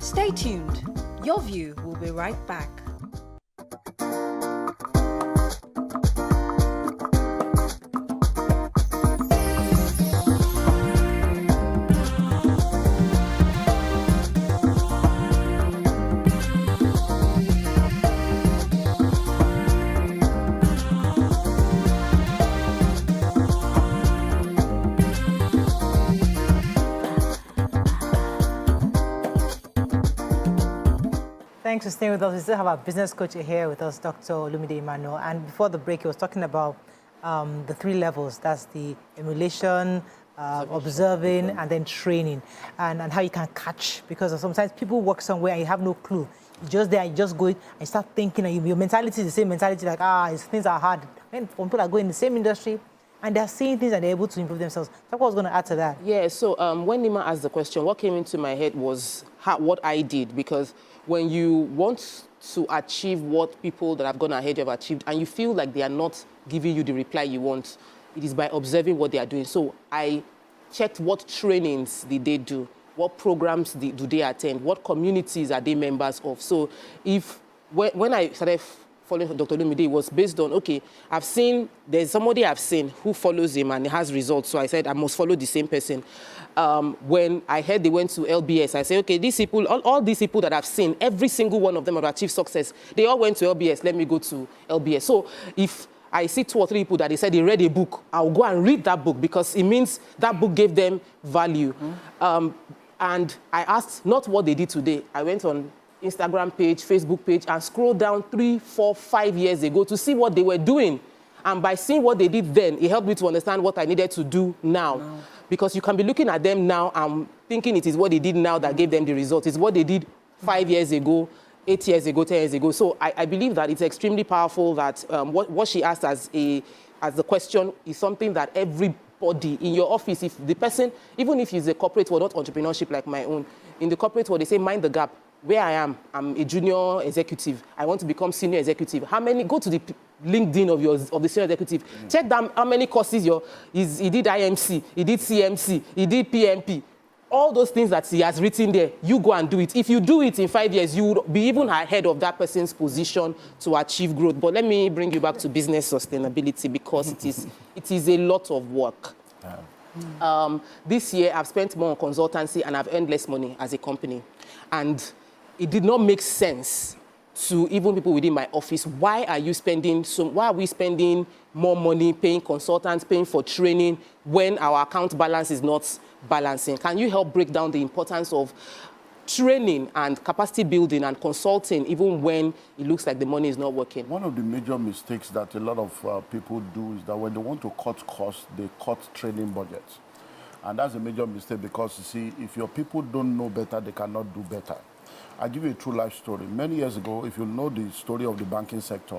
Stay tuned. Your View will be right back. Thanks for staying with us. We still have our business coach here with us, Dr. Olumide Emmanuel. And before the break, he was talking about the 3 levels. That's the emulation, observing, and then training, and how you can catch. Because sometimes people work somewhere and you have no clue. You're just there, you just go and you start thinking, and your mentality is the same mentality, like, things are hard. When people are going in the same industry, and they're seeing things and they're able to improve themselves. So I was going to add to that. Yeah, so when Nima asked the question, what came into my head was what I did. Because when you want to achieve what people that have gone ahead have achieved, and you feel like they are not giving you the reply you want, it is by observing what they are doing. So I checked what trainings did they do, what programs do they attend, what communities are they members of. So when I started following Dr. Olumide, was based on, okay, there's somebody I've seen who follows him and has results, so I said I must follow the same person. When I heard they went to LBS, I said, okay, these people, all these people that I've seen, every single one of them have achieved success. They all went to LBS, let me go to LBS. So if I see 2 or 3 people that they said they read a book, I'll go and read that book because it means that book gave them value. And I asked not what they did today. I went on Instagram page, Facebook page, and scroll down 3, 4, 5 years ago to see what they were doing. And by seeing what they did then, it helped me to understand what I needed to do now. Because you can be looking at them now and thinking it is what they did now that gave them the result. It's what they did 5 years ago, 8 years ago, 10 years ago. So I believe that it's extremely powerful that what she asked as the question is something that everybody in your office, if the person, even if it's a corporate world, not entrepreneurship like my own, in the corporate world, they say, mind the gap. Where I am, I'm a junior executive. I want to become senior executive. Go to the LinkedIn of the senior executive. Check down how many courses he did IMC, he did CMC, he did PMP. All those things that he has written there, you go and do it. If you do it in 5 years, you will be even ahead of that person's position to achieve growth. But let me bring you back to business sustainability because it is a lot of work. This year, I've spent more on consultancy and I've earned less money as a company. And it did not make sense to even people within my office. Why are we spending more money paying consultants, paying for training when our account balance is not balancing? Can you help break down the importance of training and capacity building and consulting even when it looks like the money is not working? One of the major mistakes that a lot of people do is that when they want to cut costs, they cut training budgets. And that's a major mistake because, you see, if your people don't know better, they cannot do better. I'll give you a true life story. Many years ago, if you know the story of the banking sector,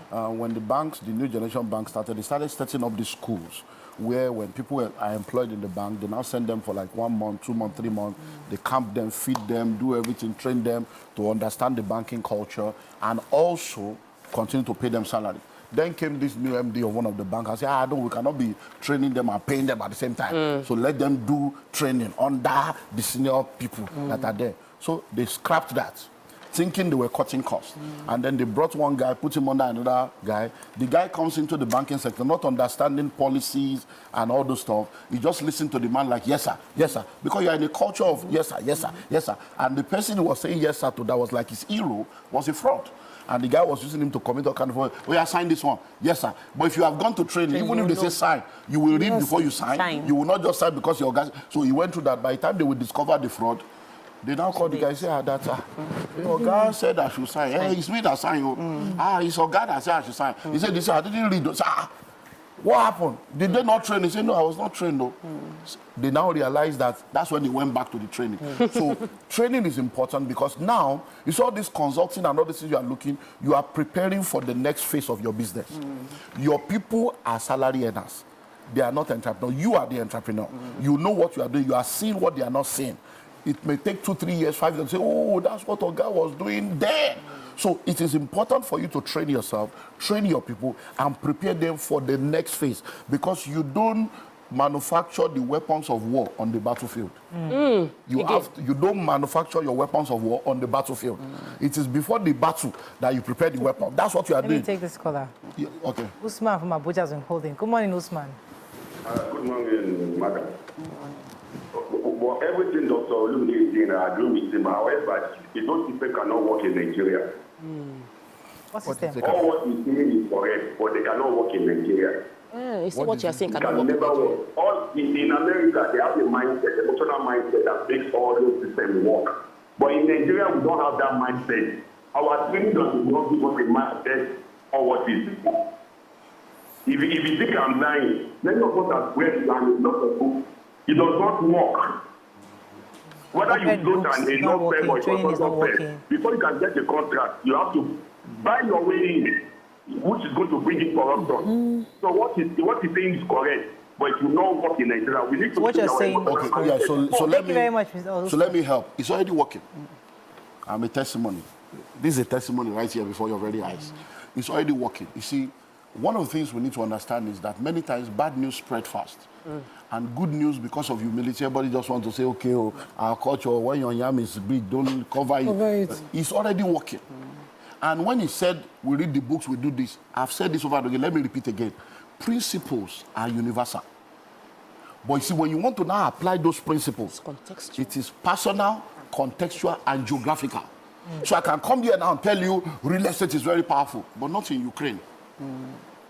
when the new generation banks started, they started setting up these schools where when people are employed in the bank, they now send them for like 1 month, 2 months, 3 months. They camp them, feed them, do everything, train them to understand the banking culture and also continue to pay them salary. Then came this new MD of one of the banks and said, we cannot be training them and paying them at the same time. So let them do training under the senior people that are there. So they scrapped that, thinking they were cutting costs. And then they brought one guy, put him under another guy. The guy comes into the banking sector, not understanding policies and all those stuff. He just listened to the man like, yes, sir, yes, sir. Because you're in a culture of yes, sir, yes, sir, yes, sir. And the person who was saying yes, sir to that was like his hero, was a fraud. And the guy was using him to commit all kind of, sign this one. Yes, sir. But if you have gone to training, even if they say sign, you will read before you sign. You will not just sign because your guys. So he went through that. By the time they will discover the fraud, they now call the guy and say, your guy said I should sign. Hey, it's me that signed you. It's your guy that said I should sign. He said, I didn't read those. What happened? Did they not train? He said, no, I was not trained though. They now realize that that's when they went back to the training. So training is important because now, you saw this consulting and all these things you are preparing for the next phase of your business. Your people are salary earners. They are not entrepreneurs. You are the entrepreneur. You know what you are doing. You are seeing what they are not seeing. It may take 2, 3 years, 5 years, to say, that's what our guy was doing there. So it is important for you to train yourself, train your people, and prepare them for the next phase. Because you don't manufacture the weapons of war on the battlefield. You don't manufacture your weapons of war on the battlefield. It is before the battle that you prepare the weapon. That's what you are doing. Let me take this caller. Yeah, okay. Usman from Abuja has been holding. Good morning, Usman. Good morning, madam. Well, everything Dr. Olumide is doing, I agree with him. However, those people cannot work in Nigeria. What system? All what he's saying is correct, but they cannot work in Nigeria. You see what you're saying cannot Can work. never work. All in America, they have a mindset, emotional mindset that makes all those systems work. But in Nigeria, we don't have that mindset. Our training does not give us a mindset or what is. If you think I'm lying, many of us have read a lot of books. It does not work. Whether you go to an enough firm or a firm, before you can get a contract, you have to buy your way in, which is going to bring in corruption. So what is saying is correct, but it will not work in Nigeria. We need to. What you're saying. Okay, yeah. So let me. Very much, Mr. So let me help. It's already working. I'm a testimony. This is a testimony right here before your very eyes. It's already working. You see, one of the things we need to understand is that many times bad news spread fast. And good news, because of humility, everybody just wants to say, okay, our culture, when your yam is big, don't cover it. It's already working. And when he said, we read the books, we do this, I've said this over again, let me repeat again. Principles are universal. But you see, when you want to now apply those principles, it is personal, contextual, and geographical. So I can come here now and tell you real estate is very powerful, but not in Ukraine,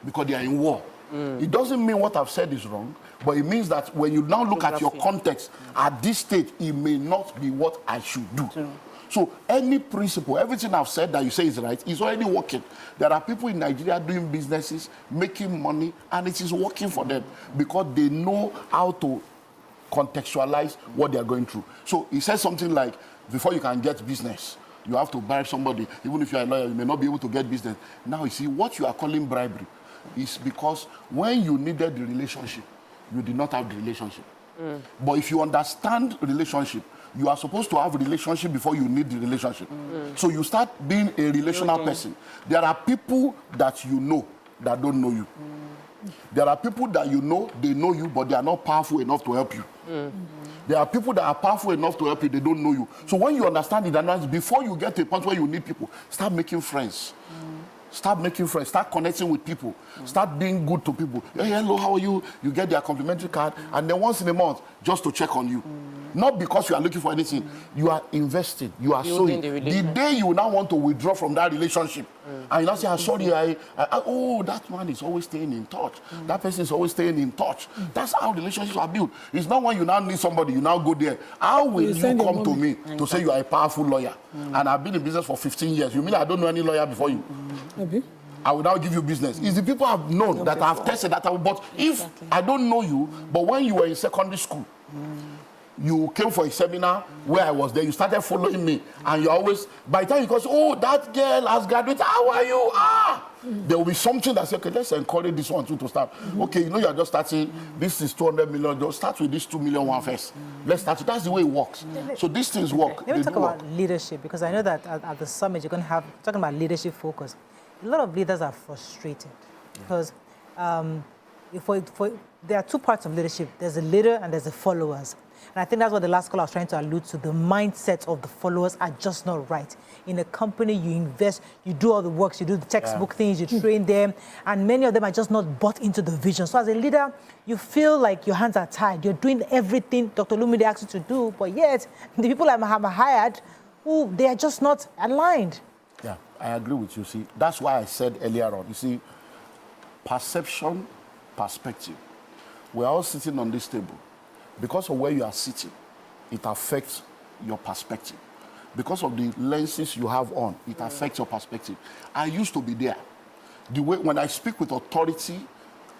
because they are in war. It doesn't mean what I've said is wrong, but it means that when you now look at your context, at this stage, it may not be what I should do. So any principle, everything I've said that you say is right, is already working. There are people in Nigeria doing businesses, making money, and it is working for them because they know how to contextualize what they are going through. So he says something like, before you can get business, you have to bribe somebody. Even if you're a lawyer, you may not be able to get business. Now, you see, what you are calling bribery is because when you needed the relationship, you did not have the relationship. But if you understand relationship, you are supposed to have a relationship before you need the relationship. So you start being a relational person. There are people that you know that don't know you. There are people that you know, they know you, but they are not powerful enough to help you. There are people that are powerful enough to help you, they don't know you. So when you understand it, before you get to a point where you need people, start making friends. Start making friends, start connecting with people, start being good to people. Hey, hello, how are you? You get their complimentary card, and then once in a month, just to check on you. Not because you are looking for anything. You are investing, you are sowing. The day you now want to withdraw from that relationship, and you now say, sorry, oh, that man is always staying in touch. That person is always staying in touch. That's how relationships are built. It's not when you now need somebody, you now go there. How will you come to me to say you are a powerful lawyer? And I've been in business for 15 years. You mean I don't know any lawyer before you? I will now give you business. It's the people I've known that I've tested that but if I don't know you, but when you were in secondary school, you came for a seminar where I was there, you started following me, and you always, by the time you go, oh, that girl has graduated, how are you? There will be something that says, okay, let's encourage this one too to start. Okay, you know you're just starting, this is 200 million, just start with this 2 million one first. Let's start. That's the way it works. So these things work. Let me talk about leadership, because I know that at the summit you're going to have, talking about leadership focus. A lot of leaders are frustrated because there are two parts of leadership. There's a leader and there's the followers. And I think that's what the last call I was trying to allude to. The mindset of the followers are just not right. In a company, you invest, you do all the works, you do the textbook things, you train them, and many of them are just not bought into the vision. So as a leader, you feel like your hands are tied. You're doing everything Dr. Olumide asked you to do, but yet the people I have hired, they are just not aligned. Yeah, I agree with you. See, that's why I said earlier on, you see, perception, perspective. We're all sitting on this table. Because of where you are sitting, it affects your perspective. Because of the lenses you have on, it affects your perspective. I used to be there. The way when I speak with authority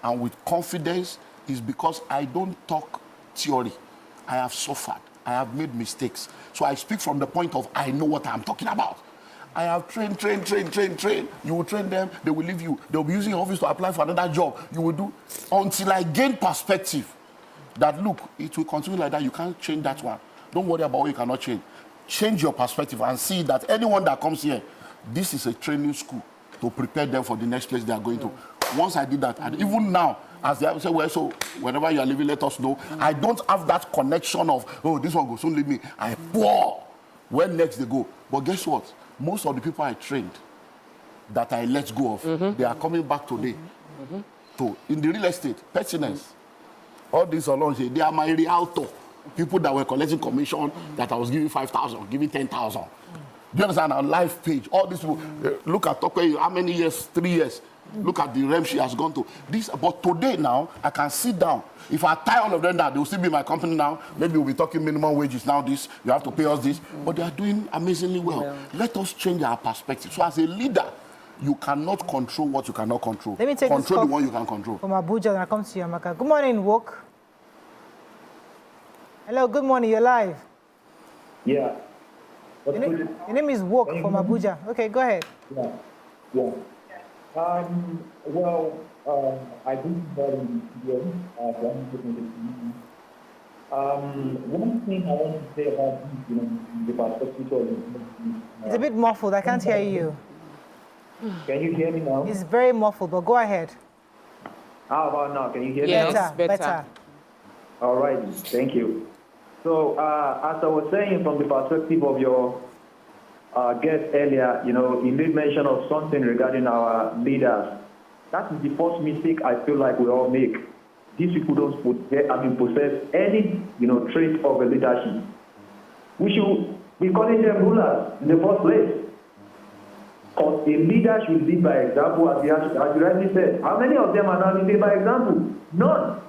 and with confidence is because I don't talk theory. I have suffered. I have made mistakes. So I speak from the point of I know what I'm talking about. I have trained. You will train them, they will leave you. They'll be using your office to apply for another job. You will do until I gain perspective. That look, it will continue like that. You can't change that one. Don't worry about what you cannot change. Change your perspective and see that anyone that comes here, this is a training school to prepare them for the next place they are going to. Once I did that, and even now, as they say, well, so whenever you are leaving, let us know. I don't have that connection of, oh, this one will soon leave me. I pour. Where next they go? But guess what? Most of the people I trained that I let go of, they are coming back today. So in the real estate, pertinence, all these along here, they are my realtor. People that were collecting commission that I was giving 5,000, giving 10,000. Do you understand? On live page, all these people, look at Tokwe, how many years? 3 years. Look at the realm she has gone to. But today now, I can sit down. If I tie all of them down, they will still be in my company now. Maybe we'll be talking minimum wages now, this, you have to pay us this. But they are doing amazingly well. Yeah. Let us change our perspective. So as a leader, you cannot control what you cannot control. Let me take control the one you can control. From Abuja, and I come to Yamaka. Good morning, Woke. Hello, good morning, you're live. Yeah. Your name is Woke from Abuja. Okay, go ahead. Yeah. Well, I think that one thing I want to say about the perspective of it's a bit muffled. I can't hear you. Can you hear me now? It's very muffled, but go ahead. How about now? Can you hear me? Better. All right. Thank you. So, as I was saying, from the perspective of your guest earlier, he made mention of something regarding our leaders. That is the first mistake I feel like we all make. These people don't possess any, trait of a leadership. We should be calling them rulers in the first place. Because a leader should lead by example, as you rightly said. How many of them are now leading by example? None.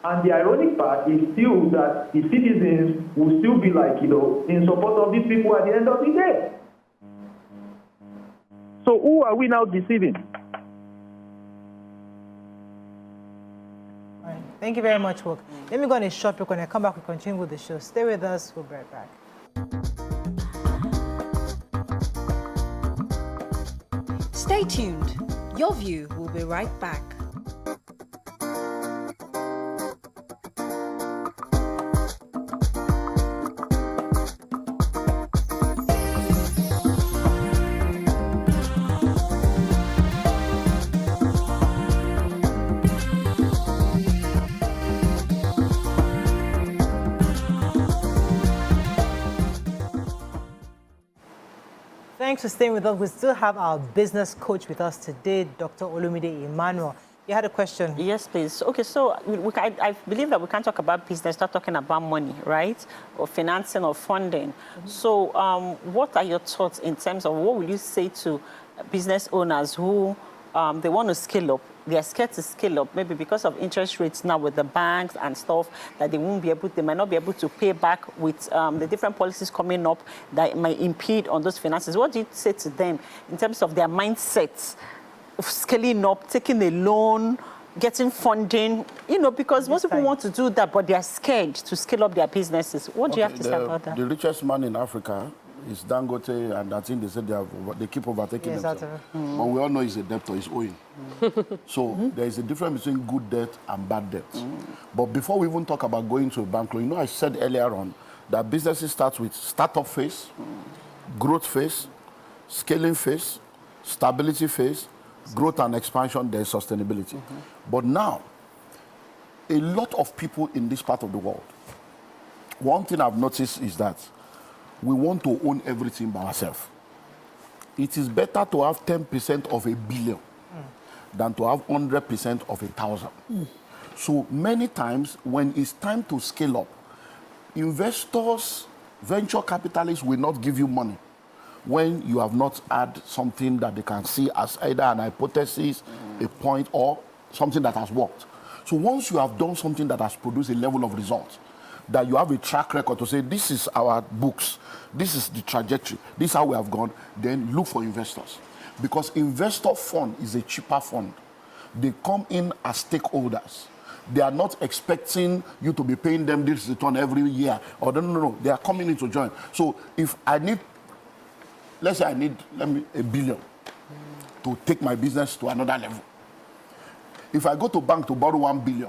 And the ironic part is still that the citizens will still be like, in support of these people at the end of the day. So who are we now deceiving? All right. Thank you very much, Woke. Let me go on a short break. When I come back, we continue with the show. Stay with us. We'll be right back. Stay tuned. Your View will be right back. Thanks for staying with us. We still have our business coach with us today, Dr. Olumide Emmanuel. You had a question? Yes, please. Okay, so I believe that we can't talk about business, not talking about money, right? Or financing or funding. So what are your thoughts in terms of what will you say to business owners who they want to scale up? They are scared to scale up, maybe because of interest rates now with the banks and stuff, that they might not be able to pay back with the different policies coming up that might impede on those finances. What do you say to them in terms of their mindsets of scaling up, taking a loan, getting funding? Because most people want to do that, but they are scared to scale up their businesses. What do you have to say about that? The richest man in Africa is Dangote, and I think they said they keep overtaking themselves. But we all know he's a debtor, he's owing. So there is a difference between good debt and bad debt. But before we even talk about going to a bank loan, I said earlier on that businesses start with startup phase, growth phase, scaling phase, stability phase, growth and expansion, there's sustainability. But now, a lot of people in this part of the world, one thing I've noticed is that we want to own everything by ourselves. It is better to have 10% of a billion than to have 100% of 1,000. So many times, when it's time to scale up, investors, venture capitalists will not give you money when you have not had something that they can see as either an hypothesis, a point, or something that has worked. So once you have done something that has produced a level of results, that you have a track record to say, this is our books, this is the trajectory, this is how we have gone, then look for investors. Because investor fund is a cheaper fund. They come in as stakeholders. They are not expecting you to be paying them this return every year. Or no. They are coming in to join. So if I need, let's say I need $1 billion to take my business to another level. If I go to bank to borrow $1 billion,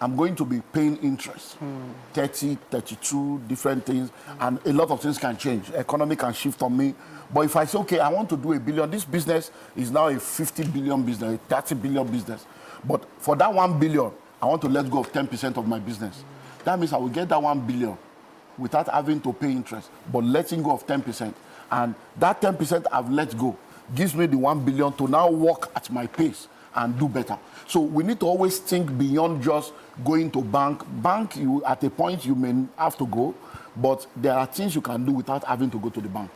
I'm going to be paying interest, 30, 32, different things, and a lot of things can change. Economy can shift on me. But if I say, okay, I want to do $1 billion, this business is now a 50 billion business, a 30 billion business. But for that $1 billion, I want to let go of 10% of my business. That means I will get that $1 billion without having to pay interest, but letting go of 10%. And that 10% I've let go gives me the $1 billion to now work at my pace and do better. So we need to always think beyond just going to bank. Bank, you at a point you may have to go, but there are things you can do without having to go to the bank.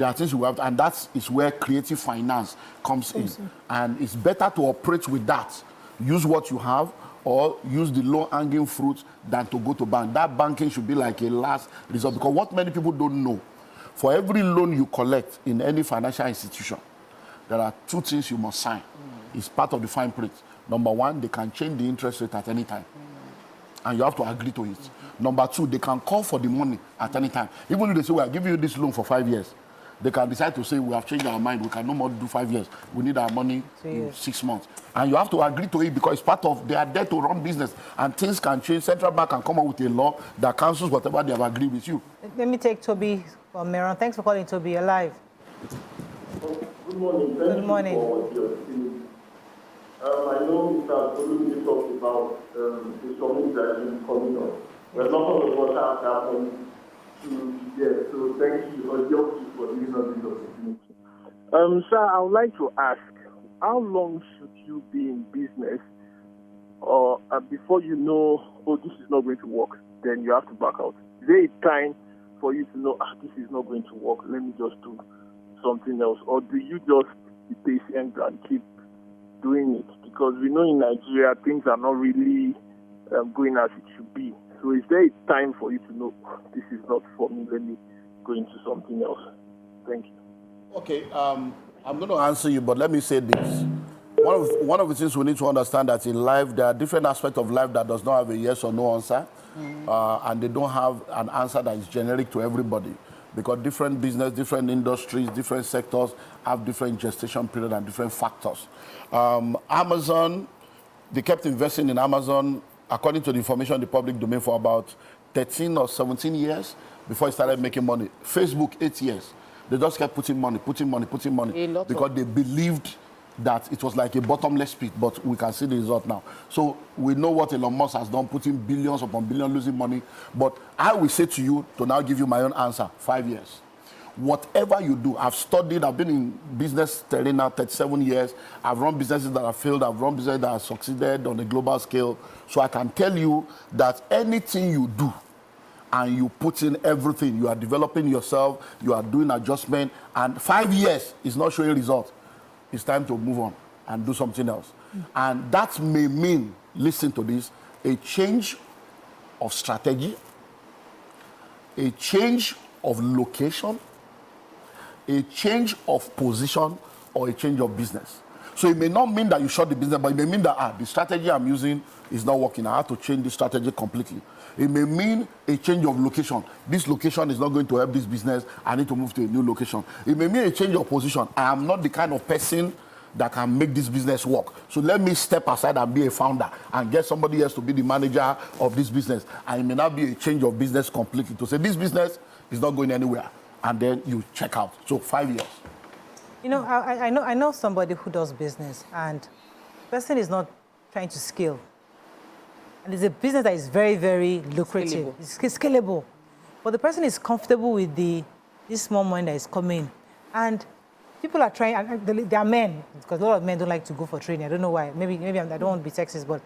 There are things you have, and that is where creative finance comes in. And it's better to operate with that. Use what you have, or use the low-hanging fruit than to go to bank. That banking should be like a last resort, because what many people don't know, for every loan you collect in any financial institution, there are 2 things you must sign. It's part of the fine print. Number 1, they can change the interest rate at any time. And you have to agree to it. Number 2, they can call for the money at any time. Even if they say, we are giving you this loan for 5 years, they can decide to say, we have changed our mind, we can no more do 5 years. We need our money in 6 months. And you have to agree to it, because it's part of, they are there to run business. And things can change. Central Bank can come up with a law that cancels whatever they have agreed with you. Let me take Toby from Meron. Thanks for calling, Toby. You're live. Good morning. Good morning. I know Mr. Olumide talked about the summit that is coming on. But a lot of what has happened to there. So thank you for giving us this opportunity. Sir, I would like to ask, how long should you be in business or before you know, oh, this is not going to work, then you have to back out? Is there a time for you to know, this is not going to work, let me just do something else? Or do you just be patient and keep doing it? Because we know in Nigeria, things are not really going as it should be. So is there a time for you to know, this is not for me, let me go into something else? Thank you. Okay, I'm going to answer you, but let me say this. One of the things we need to understand that in life, there are different aspects of life that does not have a yes or no answer. And they don't have an answer that is generic to everybody. Because different business, different industries, different sectors have different gestation period and different factors. Amazon, they kept investing in Amazon, according to the information in the public domain, for about 13 or 17 years before it started making money. Facebook, 8 years. They just kept putting money, because they believed that it was like a bottomless pit, but we can see the result now. So we know what Elon Musk has done, putting billions upon billions, losing money. But I will say to you, to now give you my own answer, 5 years. Whatever you do, I've studied, I've been in business now 37 years. I've run businesses that have failed, I've run businesses that have succeeded on a global scale. So I can tell you that anything you do, and you put in everything, you are developing yourself, you are doing adjustment, and 5 years is not showing results. It's time to move on and do something else. And that may mean, listen to this, a change of strategy, a change of location, a change of position, or a change of business. So it may not mean that you shut the business, but it may mean that the strategy I'm using is not working. I have to change the strategy completely. It may mean a change of location. This location is not going to help this business. I need to move to a new location. It may mean a change of position. I am not the kind of person that can make this business work. So let me step aside and be a founder and get somebody else to be the manager of this business. And it may not be a change of business completely. To say this business is not going anywhere. And then you check out. So 5 years. You know, I know somebody who does business, and the person is not trying to scale. And it's a business that is very, very lucrative. It's scalable. But the person is comfortable with this small money that is coming. And people are trying, and they are men, because a lot of men don't like to go for training. I don't know why. Maybe I don't want to be sexist, but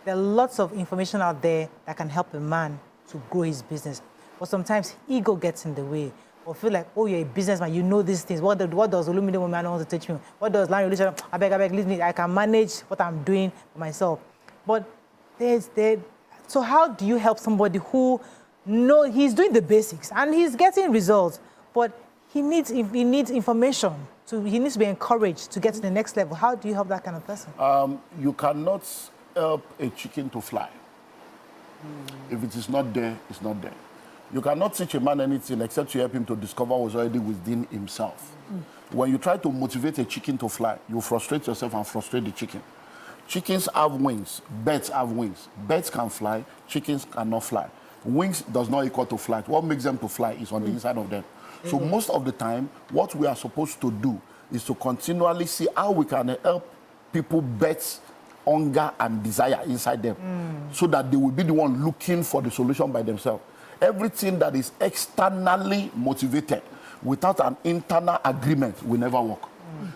there are lots of information out there that can help a man to grow his business. But sometimes ego gets in the way. Or feel like, oh, you're a businessman, you know these things. What does Olumide Emmanuel want to teach me? What does land relation? I beg, leave me. I can manage what I'm doing for myself. But so how do you help somebody who knows he's doing the basics and he's getting results, but he needs information. He needs to be encouraged to get to the next level. How do you help that kind of person? You cannot help a chicken to fly. If it is not there, it's not there. You cannot teach a man anything except to help him to discover what's already within himself. When you try to motivate a chicken to fly, you frustrate yourself and frustrate the chicken. Chickens have wings, birds have wings. Birds can fly, chickens cannot fly. Wings does not equal to flight. What makes them to fly is on the inside of them. So most of the time, what we are supposed to do is to continually see how we can help people bet hunger and desire inside them, so that they will be the one looking for the solution by themselves. Everything that is externally motivated without an internal agreement will never work.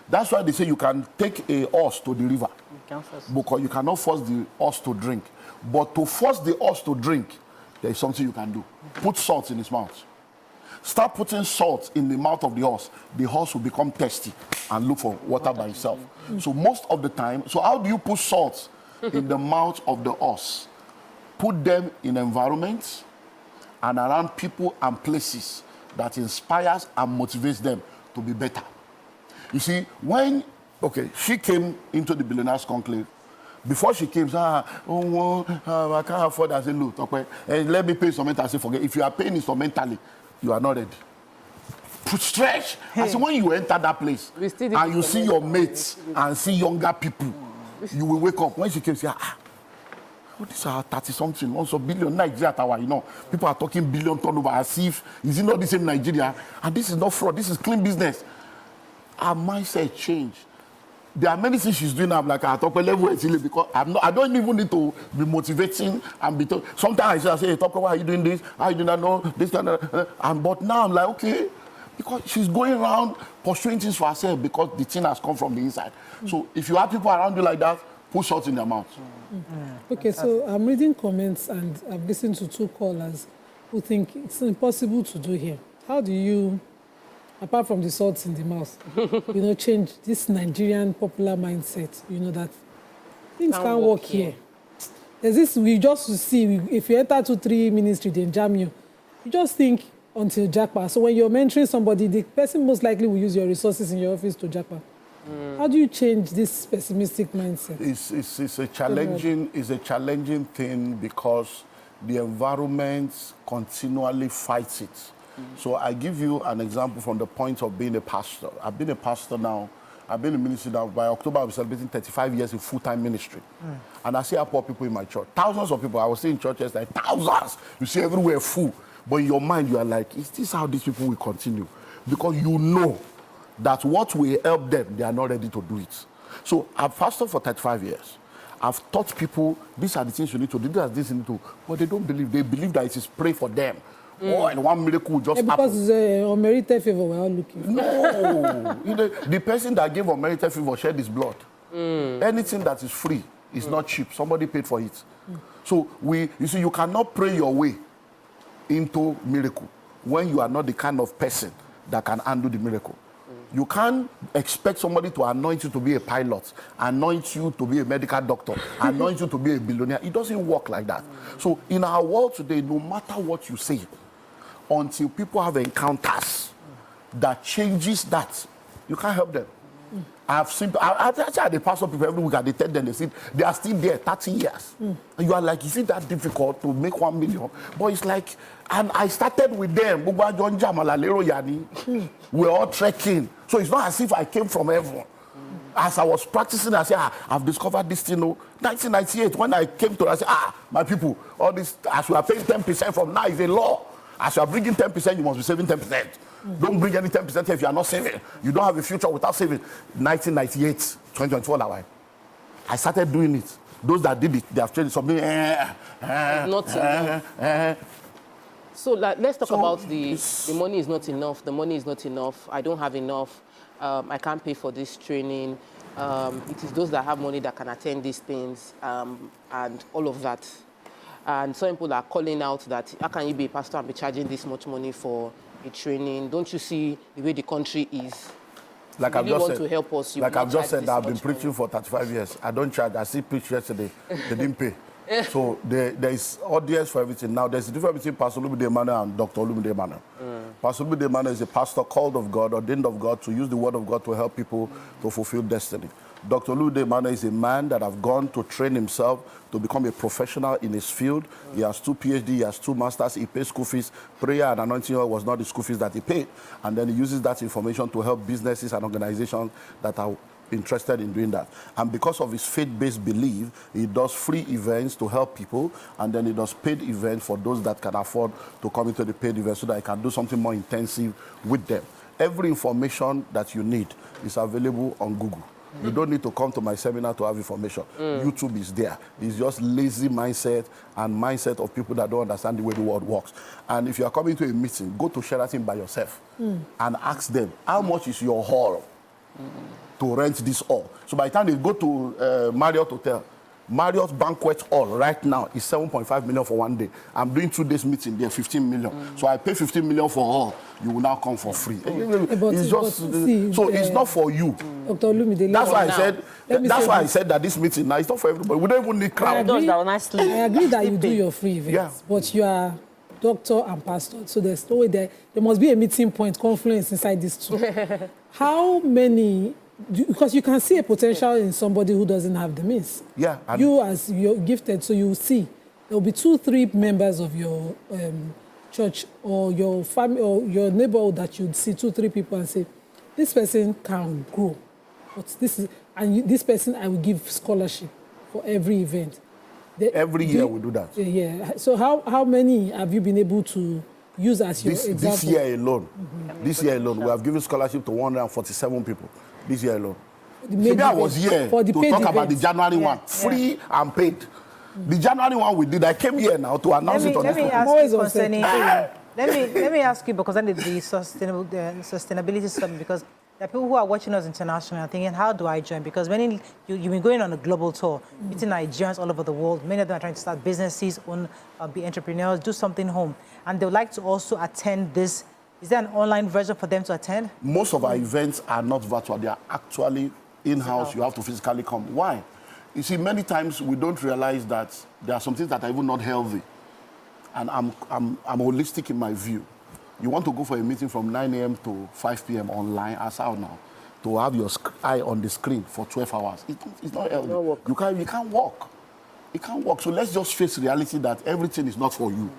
That's why they say you can take a horse to the river, because you cannot force the horse to drink. But to force the horse to drink, there is something you can do. Put salt in his mouth. Start putting salt in the mouth of the horse will become thirsty and look for water by itself. So most of the time, so how do you put salt in the mouth of the horse? Put them in environments and around people and places that inspires and motivates them to be better. You see, she came into the billionaires conclave. Before she came, I can't afford. I said, look, okay, let me pay instrumental. I said, forget. If you are paying instrumentally, you are not ready. Put stretch. I said, when you enter that place and you see your mates and see younger people, you will wake up. When she came, say, these are 30-something, also billion Nigeria tower, you know. People are talking billion turnover as if, is it not the same Nigeria? And this is not fraud, this is clean business. Our mindset changed. There are many things she's doing now, like at upper level, because I don't even need to be motivating and be told. Sometimes I say, hey, talk about how you doing this, how you doing that, no, this, that, but now I'm like, okay, because she's going around pursuing things for herself because the thing has come from the inside. So if you have people around you like that, put salt in their mouth. Okay, so I'm reading comments and I've listened to 2 callers who think it's impossible to do here. How do you, apart from the salt in the mouth, change this Nigerian popular mindset, that things can't work here? There's this, we just see, if you enter 2-3 ministry, they jam you. You just think until jackpot. So when you're mentoring somebody, the person most likely will use your resources in your office to jackpot. How do you change this pessimistic mindset? It's a challenging thing because the environment continually fights it. So I give you an example from the point of being a pastor. I've been a pastor now. I've been in ministry now. By October, I'll be celebrating 35 years in full-time ministry. And I see how poor people in my church. Thousands of people. I was seeing churches like thousands. You see everywhere full. But in your mind, you are like, is this how these people will continue? Because you know that what will help them, they are not ready to do it. So I've pastored for 35 years. I've taught people, these are the things you need to do, these are the things you need to do. But they don't believe. They believe that it is pray for them. And one miracle will just happen. Because it's unmerited favor we're all looking for. No. The person that gave unmerited favor shed his blood. Anything that is free is not cheap. Somebody paid for it. So you see, you cannot pray your way into miracle when you are not the kind of person that can handle the miracle. You can't expect somebody to anoint you to be a pilot, anoint you to be a medical doctor, anoint you to be a billionaire. It doesn't work like that. So in our world today, no matter what you say, until people have encounters that changes that, you can't help them. I've actually had a pastor people every week, and they tell them, they are still there 30 years. And you are like, is it that difficult to make 1 million? But it's like, and I started with them. We're all trekking. So it's not as if I came from heaven. As I was practicing, I said, I've discovered this thing. 1998, when I came to it, I said, my people, all this, as you are paying 10% from now is a law. As you are bringing 10%, you must be saving 10%. Don't bring any 10% if you are not saving. You don't have a future without saving. 1998, 2024 now. I started doing it. Those that did it, they have changed something. So let's talk about the money is not enough. The money is not enough. I don't have enough. I can't pay for this training. It is those that have money that can attend these things and all of that. And some people are calling out that, how can you be a pastor and be charging this much money for a training? Don't you see the way the country is? Like I've just said, to help us, like I've just said, I've been preaching for 35 years. I don't charge. I still preached yesterday. They didn't pay. So there is audience for everything. Now, there's a difference between Pastor Olumide Emmanuel and Dr. Olumide Emmanuel. Pastor Olumide Emmanuel is a pastor called of God, ordained of God, to use the word of God to help people to fulfill destiny. Dr. Olumide Emmanuel is a man that has gone to train himself to become a professional in his field. He has 2 PhD, he has 2 masters, he pays school fees. Prayer and anointing oil was not the school fees that he paid. And then he uses that information to help businesses and organizations that are interested in doing that. And because of his faith-based belief, he does free events to help people, and then he does paid events for those that can afford to come into the paid event so that he can do something more intensive with them. Every information that you need is available on Google. You don't need to come to my seminar to have information. YouTube is there. It's just lazy mindset and mindset of people that don't understand the way the world works. And if you are coming to a meeting, go to Sheraton by yourself and ask them, how much is your hall to rent this hall? So by the time they go to Marriott Hotel, Marriott Banquet Hall right now is 7.5 million for one day. I'm doing 2 days meeting there, 15 million. So I pay 15 million for all. You will now come for free. It's just so it's not for you. Dr. Olumide, that's why I said. That's why I said that this meeting now is not for everybody. We don't even need crowd. I agree that you do your free events, but you are doctor and pastor, so there's no way there must be a meeting point, confluence inside these two. How many? Because you can see a potential in somebody who doesn't have the means. Yeah. You as you're gifted, so you see there will be 2-3 members of your church or your family or your neighborhood that you'd see 2-3 people and say, this person can grow, but this person I will give scholarship for every event. Every year we do that. Yeah. So how many have you been able to use as your example? This year alone, this year alone, we have given scholarship to 147 people. This year alone. Maybe I was here to talk about the January one, free and paid. The January one we did, I came here now to announce it on this. Let me ask you, because I did the sustainability summit, because there are people who are watching us internationally and thinking, how do I join? Because many, you've been going on a global tour, meeting Nigerians all over the world. Many of them are trying to start businesses, be entrepreneurs, do something home. And they would like to also attend this. Is there an online version for them to attend? Most of our events are not virtual. They are actually in-house. You have to physically come. Why? You see, many times we don't realize that there are some things that are even not healthy. And I'm holistic in my view. You want to go for a meeting from 9 a.m. to 5 p.m. online, as out now, to have your eye on the screen for 12 hours. It's not healthy. You can't walk. It can't work. So let's just face reality that everything is not for you.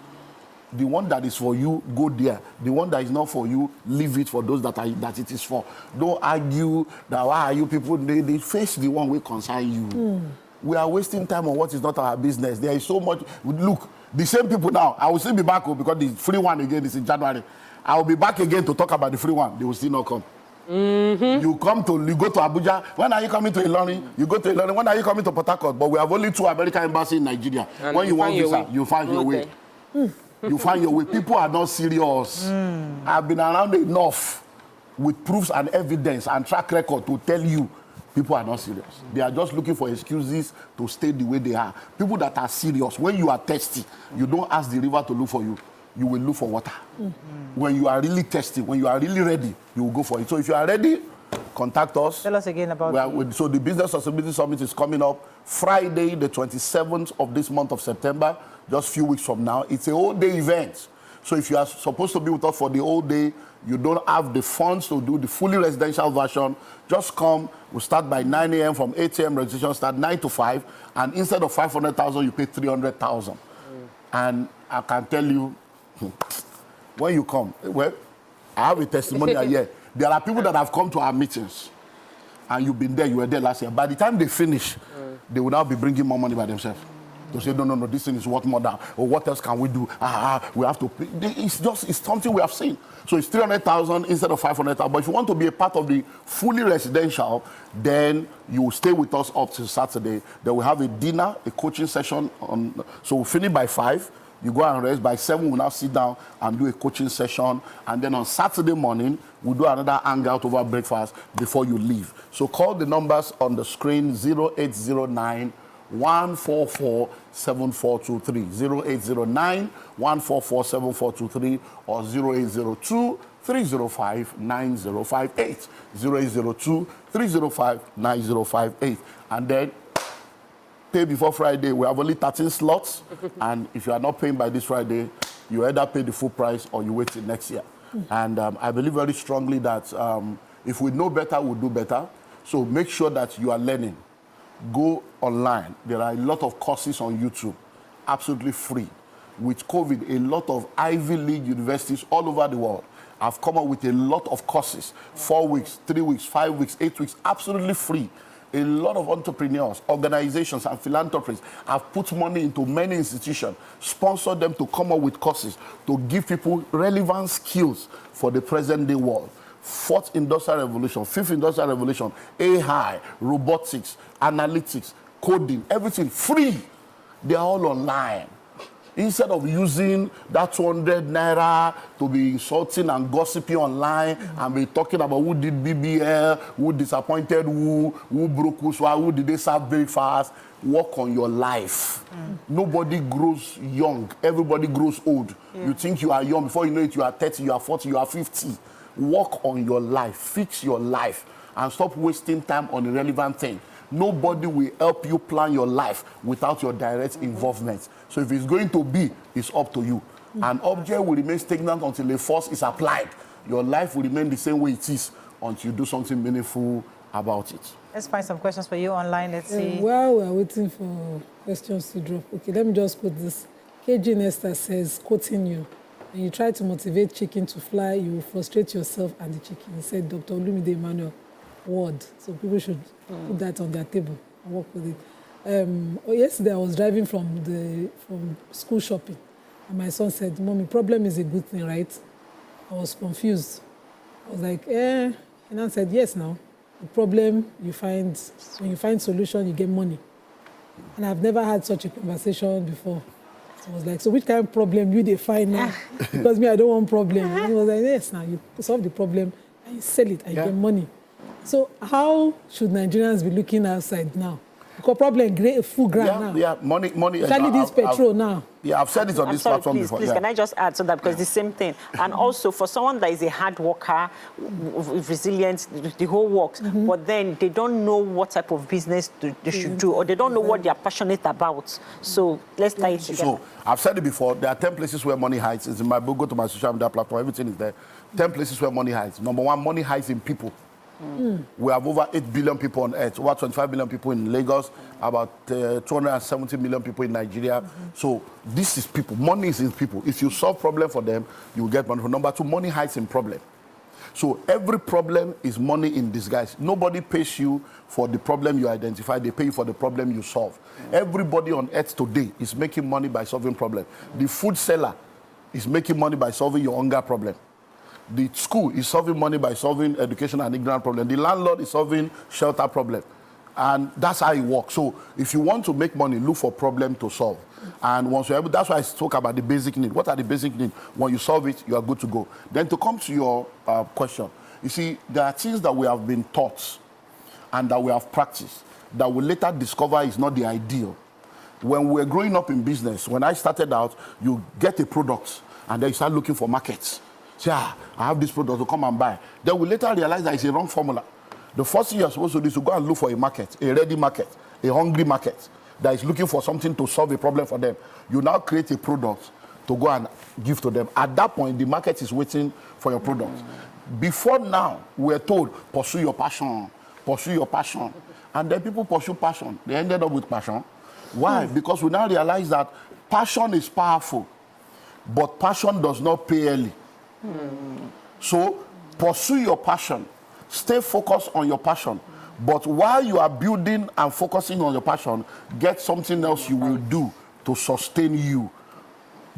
The one that is for you, go there. The one that is not for you, leave it for those that it is for. Don't argue that why are you people, they face the one will concern you. We are wasting time on what is not our business. There is so much. Look, the same people now, I will still be back because the free one again is in January. I will be back again to talk about the free one. They will still not come. You go to Abuja. When are you coming to Ilorin? You go to Ilorin. When are you coming to Port Harcourt? But we have only 2 American embassies in Nigeria. And when you want visa, you find your way. You find your way. People are not serious. I've been around enough with proofs and evidence and track record to tell you people are not serious. They are just looking for excuses to stay the way they are. People that are serious, when you are thirsty, you don't ask the river to look for you. You will look for water. When you are really thirsty, when you are really ready, you will go for it. So if you are ready, contact us. Tell us again about So the Business Sustainability Summit is coming up Friday, the 27th of this month of September, just a few weeks from now. It's a whole-day event. So if you are supposed to be with us for the whole day, you don't have the funds to do the fully residential version, just come. We'll start by 9 a.m. From 8 a.m. registration start 9 to 5. And instead of 500,000, you pay 300,000. And I can tell you, when you come, well, I have a testimonial here. There are people that have come to our meetings, and you've been there, you were there last year. By the time they finish, they will now be bringing more money by themselves. They say, no, this thing is worth more than, or what else can we do? We have to pay. It's something we have seen. So it's 300,000 instead of 500,000. But if you want to be a part of the fully residential, then you will stay with us up till Saturday. Then we'll have a dinner, a coaching session. So we'll finish by 5. You go and rest. By 7, we'll now sit down and do a coaching session. And then on Saturday morning, we'll do another hangout over breakfast before you leave. So call the numbers on the screen, 0809 144 7423, 0809 144 7423, or 0802 305 9058, 0802 305 9058. And then pay before Friday. We have only 13 slots. And if you are not paying by this Friday, you either pay the full price or you wait till next year. And I believe very strongly that if we know better, we'll do better. So make sure that you are learning. Go online. There are a lot of courses on YouTube, absolutely free. With COVID, a lot of Ivy League universities all over the world have come up with a lot of courses, 4 weeks, 3 weeks, 5 weeks, 8 weeks, absolutely free. A lot of entrepreneurs, organizations, and philanthropists have put money into many institutions, sponsored them to come up with courses to give people relevant skills for the present day world. 4th Industrial Revolution, 5th Industrial Revolution, AI, robotics, analytics, coding, everything free. They are all online. Instead of using that 200 naira to be insulting and gossiping online and be talking about who did BBL, who disappointed who broke who did they serve very fast, work on your life. Nobody grows young. Everybody grows old. You think you are young. Before you know it, you are 30, you are 40, you are 50. Work on your life. Fix your life. And stop wasting time on irrelevant things. Nobody will help you plan your life without your direct involvement. So if it's going to be, it's up to you. An object will remain stagnant until a force is applied. Your life will remain the same way it is until you do something meaningful about it. Let's find some questions for you online. Let's see. While we're waiting for questions to drop, okay, let me just quote this. KG Nesta says, quoting you, when you try to motivate chicken to fly, you will frustrate yourself and the chicken. He said, Dr. Olumide Emmanuel. Word. So people should put that on their table and work with it. Yesterday I was driving from school shopping, and my son said, "Mommy, problem is a good thing, right?" I was confused. I was like, And I said, "Yes, now. The problem you find, when you find solution, you get money." And I've never had such a conversation before. So I was like, "So which kind of problem you define now?" Because me, I don't want problem. And he was like, "Yes, now you solve the problem and you sell it and you get money." So how should Nigerians be looking outside now? Because problem full ground now. Yeah, money. Especially this petrol now. Yeah, I've said it on this platform before. Please, can I just add to that? Because the same thing. And also, for someone that is a hard worker, with resilience, the whole works, but then they don't know what type of business they should do, or they don't know what they are passionate about. So let's tie it together. So I've said it before, there are 10 places where money hides. It's in my book, go to my social media platform, everything is there. 10 places where money hides. Number one, money hides in people. We have over 8 billion people on earth, over 25 million people in Lagos, about 270 million people in Nigeria. So this is people. Money is in people. If you solve problem for them, you will get money. Number two, money hides in problem. So every problem is money in disguise. Nobody pays you for the problem you identify. They pay you for the problem you solve. Everybody on earth today is making money by solving problem. The food seller is making money by solving your hunger problem. The school is solving money by solving education and ignorant problem. The landlord is solving shelter problem. And that's how it works. So if you want to make money, look for problem to solve. And once you're able, that's why I talk about the basic need. What are the basic needs? When you solve it, you are good to go. Then to come to your question, you see, there are things that we have been taught and that we have practiced that we later discover is not the ideal. When we're growing up in business, when I started out, you get a product and then you start looking for markets. I have this product to come and buy. Then we later realize that it's a wrong formula. The first thing you're supposed to do is to go and look for a market, a ready market, a hungry market that is looking for something to solve a problem for them. You now create a product to go and give to them. At that point, the market is waiting for your product. Before now, we're told, pursue your passion, pursue your passion. And then people pursue passion. They ended up with passion. Why? Because we now realize that passion is powerful, but passion does not pay early. So pursue your passion, stay focused on your passion, but while you are building and focusing on your passion, get something else you will do to sustain you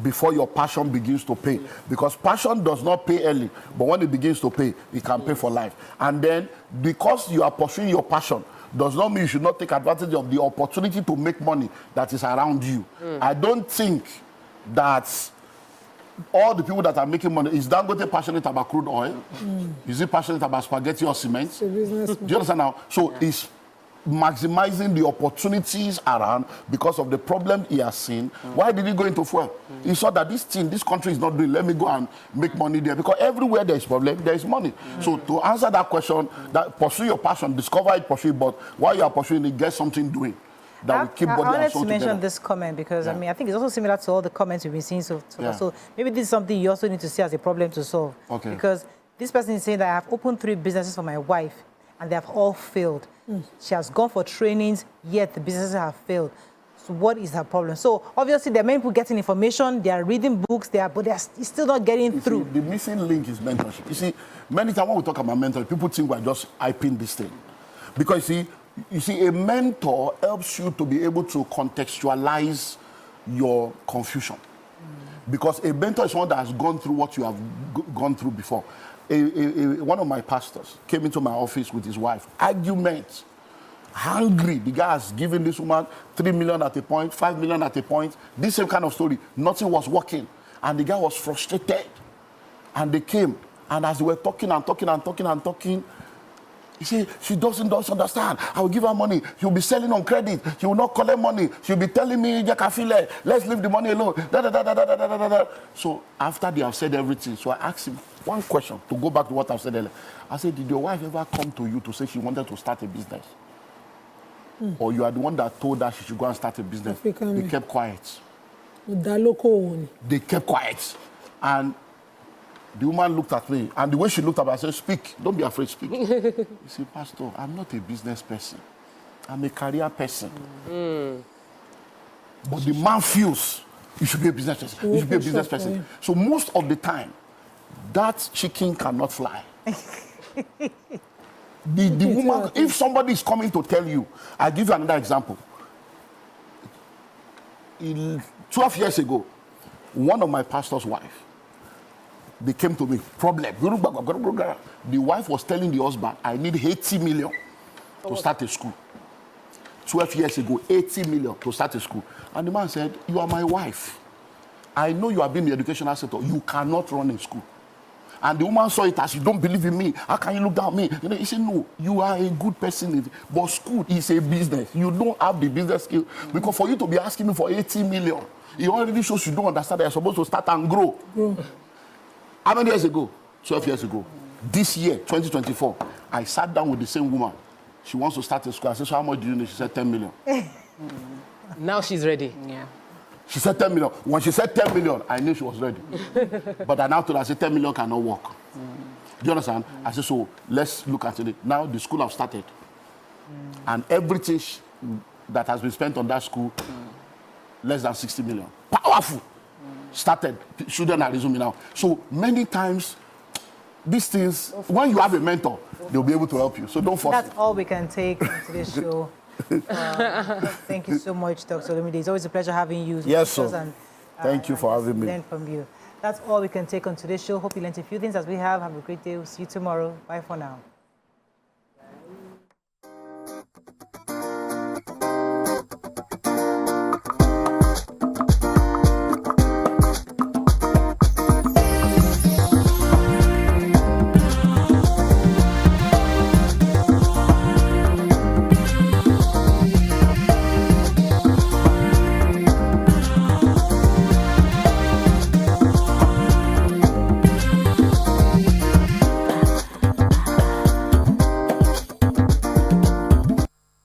before your passion begins to pay. Because passion does not pay early, but when it begins to pay, it can pay for life. And then because you are pursuing your passion does not mean you should not take advantage of the opportunity to make money that is around you. I don't think that all the people that are making money, is Dangote passionate about crude oil? Is he passionate about spaghetti or cement? Do you understand now? So it's maximizing the opportunities around because of the problem he has seen. Why did he go into fuel? He saw that this country is not doing, let me go and make money there. Because everywhere there is problem, there is money. So to answer that question, that pursue your passion, discover it, pursue it, but while you are pursuing it, get something doing. That will keep body and soul I wanted to mention together. this comment because, I mean, I think it's also similar to all the comments we've been seeing so far. So maybe this is something you also need to see as a problem to solve. Okay. Because this person is saying that I have opened 3 businesses for my wife and they have all failed. She has gone for trainings, yet the businesses have failed. So what is her problem? So obviously there are many people getting information, they are reading books, but they're still not getting through. See, the missing link is mentorship. You see, many times when we talk about mentorship, people think we're just hyping this thing. Because you see, a mentor helps you to be able to contextualize your confusion. Because a mentor is someone that has gone through what you have gone through before. One of my pastors came into my office with his wife. Arguments. hungry. The guy has given this woman 3 million at a point, 5 million at a point. This same kind of story. Nothing was working. And the guy was frustrated. And they came. And as they were talking and talking and talking and talking, he said, she doesn't understand. I will give her money. She'll be selling on credit. She will not collect money. She'll be telling me, let's leave the money alone. So after they have said everything, so I asked him one question to go back to what I've said earlier. I said, did your wife ever come to you to say she wanted to start a business? Or you are the one that told her she should go and start a business? They kept quiet. They kept quiet. And the woman looked at me, and the way she looked at me, I said, speak. Don't be afraid, speak. He said, Pastor, I'm not a business person. I'm a career person. But the man feels you should be a business person. You should be a business person. So most of the time, that chicken cannot fly. The woman, if somebody is coming to tell you, I'll give you another example. 12 years ago, one of my pastor's wife, they came to me, problem. The wife was telling the husband, I need 80 million to start a school. 12 years ago, 80 million to start a school. And the man said, you are my wife. I know you have been in the educational sector. You cannot run a school. And the woman saw it as, you don't believe in me. How can you look down on me? You know, he said, no, you are a good person. But school is a business. You don't have the business skill. Because for you to be asking me for 80 million, it already shows you don't understand that you're supposed to start and grow. How many years ago? 12 years ago. This year, 2024, I sat down with the same woman. She wants to start a school. I said, so how much do you need? She said, 10 million. Now she's ready. Yeah. She said 10 million. When she said 10 million, I knew she was ready. But I now told her, I said, 10 million cannot work. Do you understand? I said, so let's look at it. Now the school have started. And everything that has been spent on that school, less than 60 million. Powerful. Started. Children are resuming now. So many times, these things, when you have a mentor, they'll be able to help you. So don't force it. That's all we can take into this show. Thank you so much, Dr. Olumide. It's always a pleasure having you. Yes, sir. Thank you for having me. Learn from you. That's all we can take on today's show. Hope you learned a few things as we have. Have a great day. We'll see you tomorrow. Bye for now.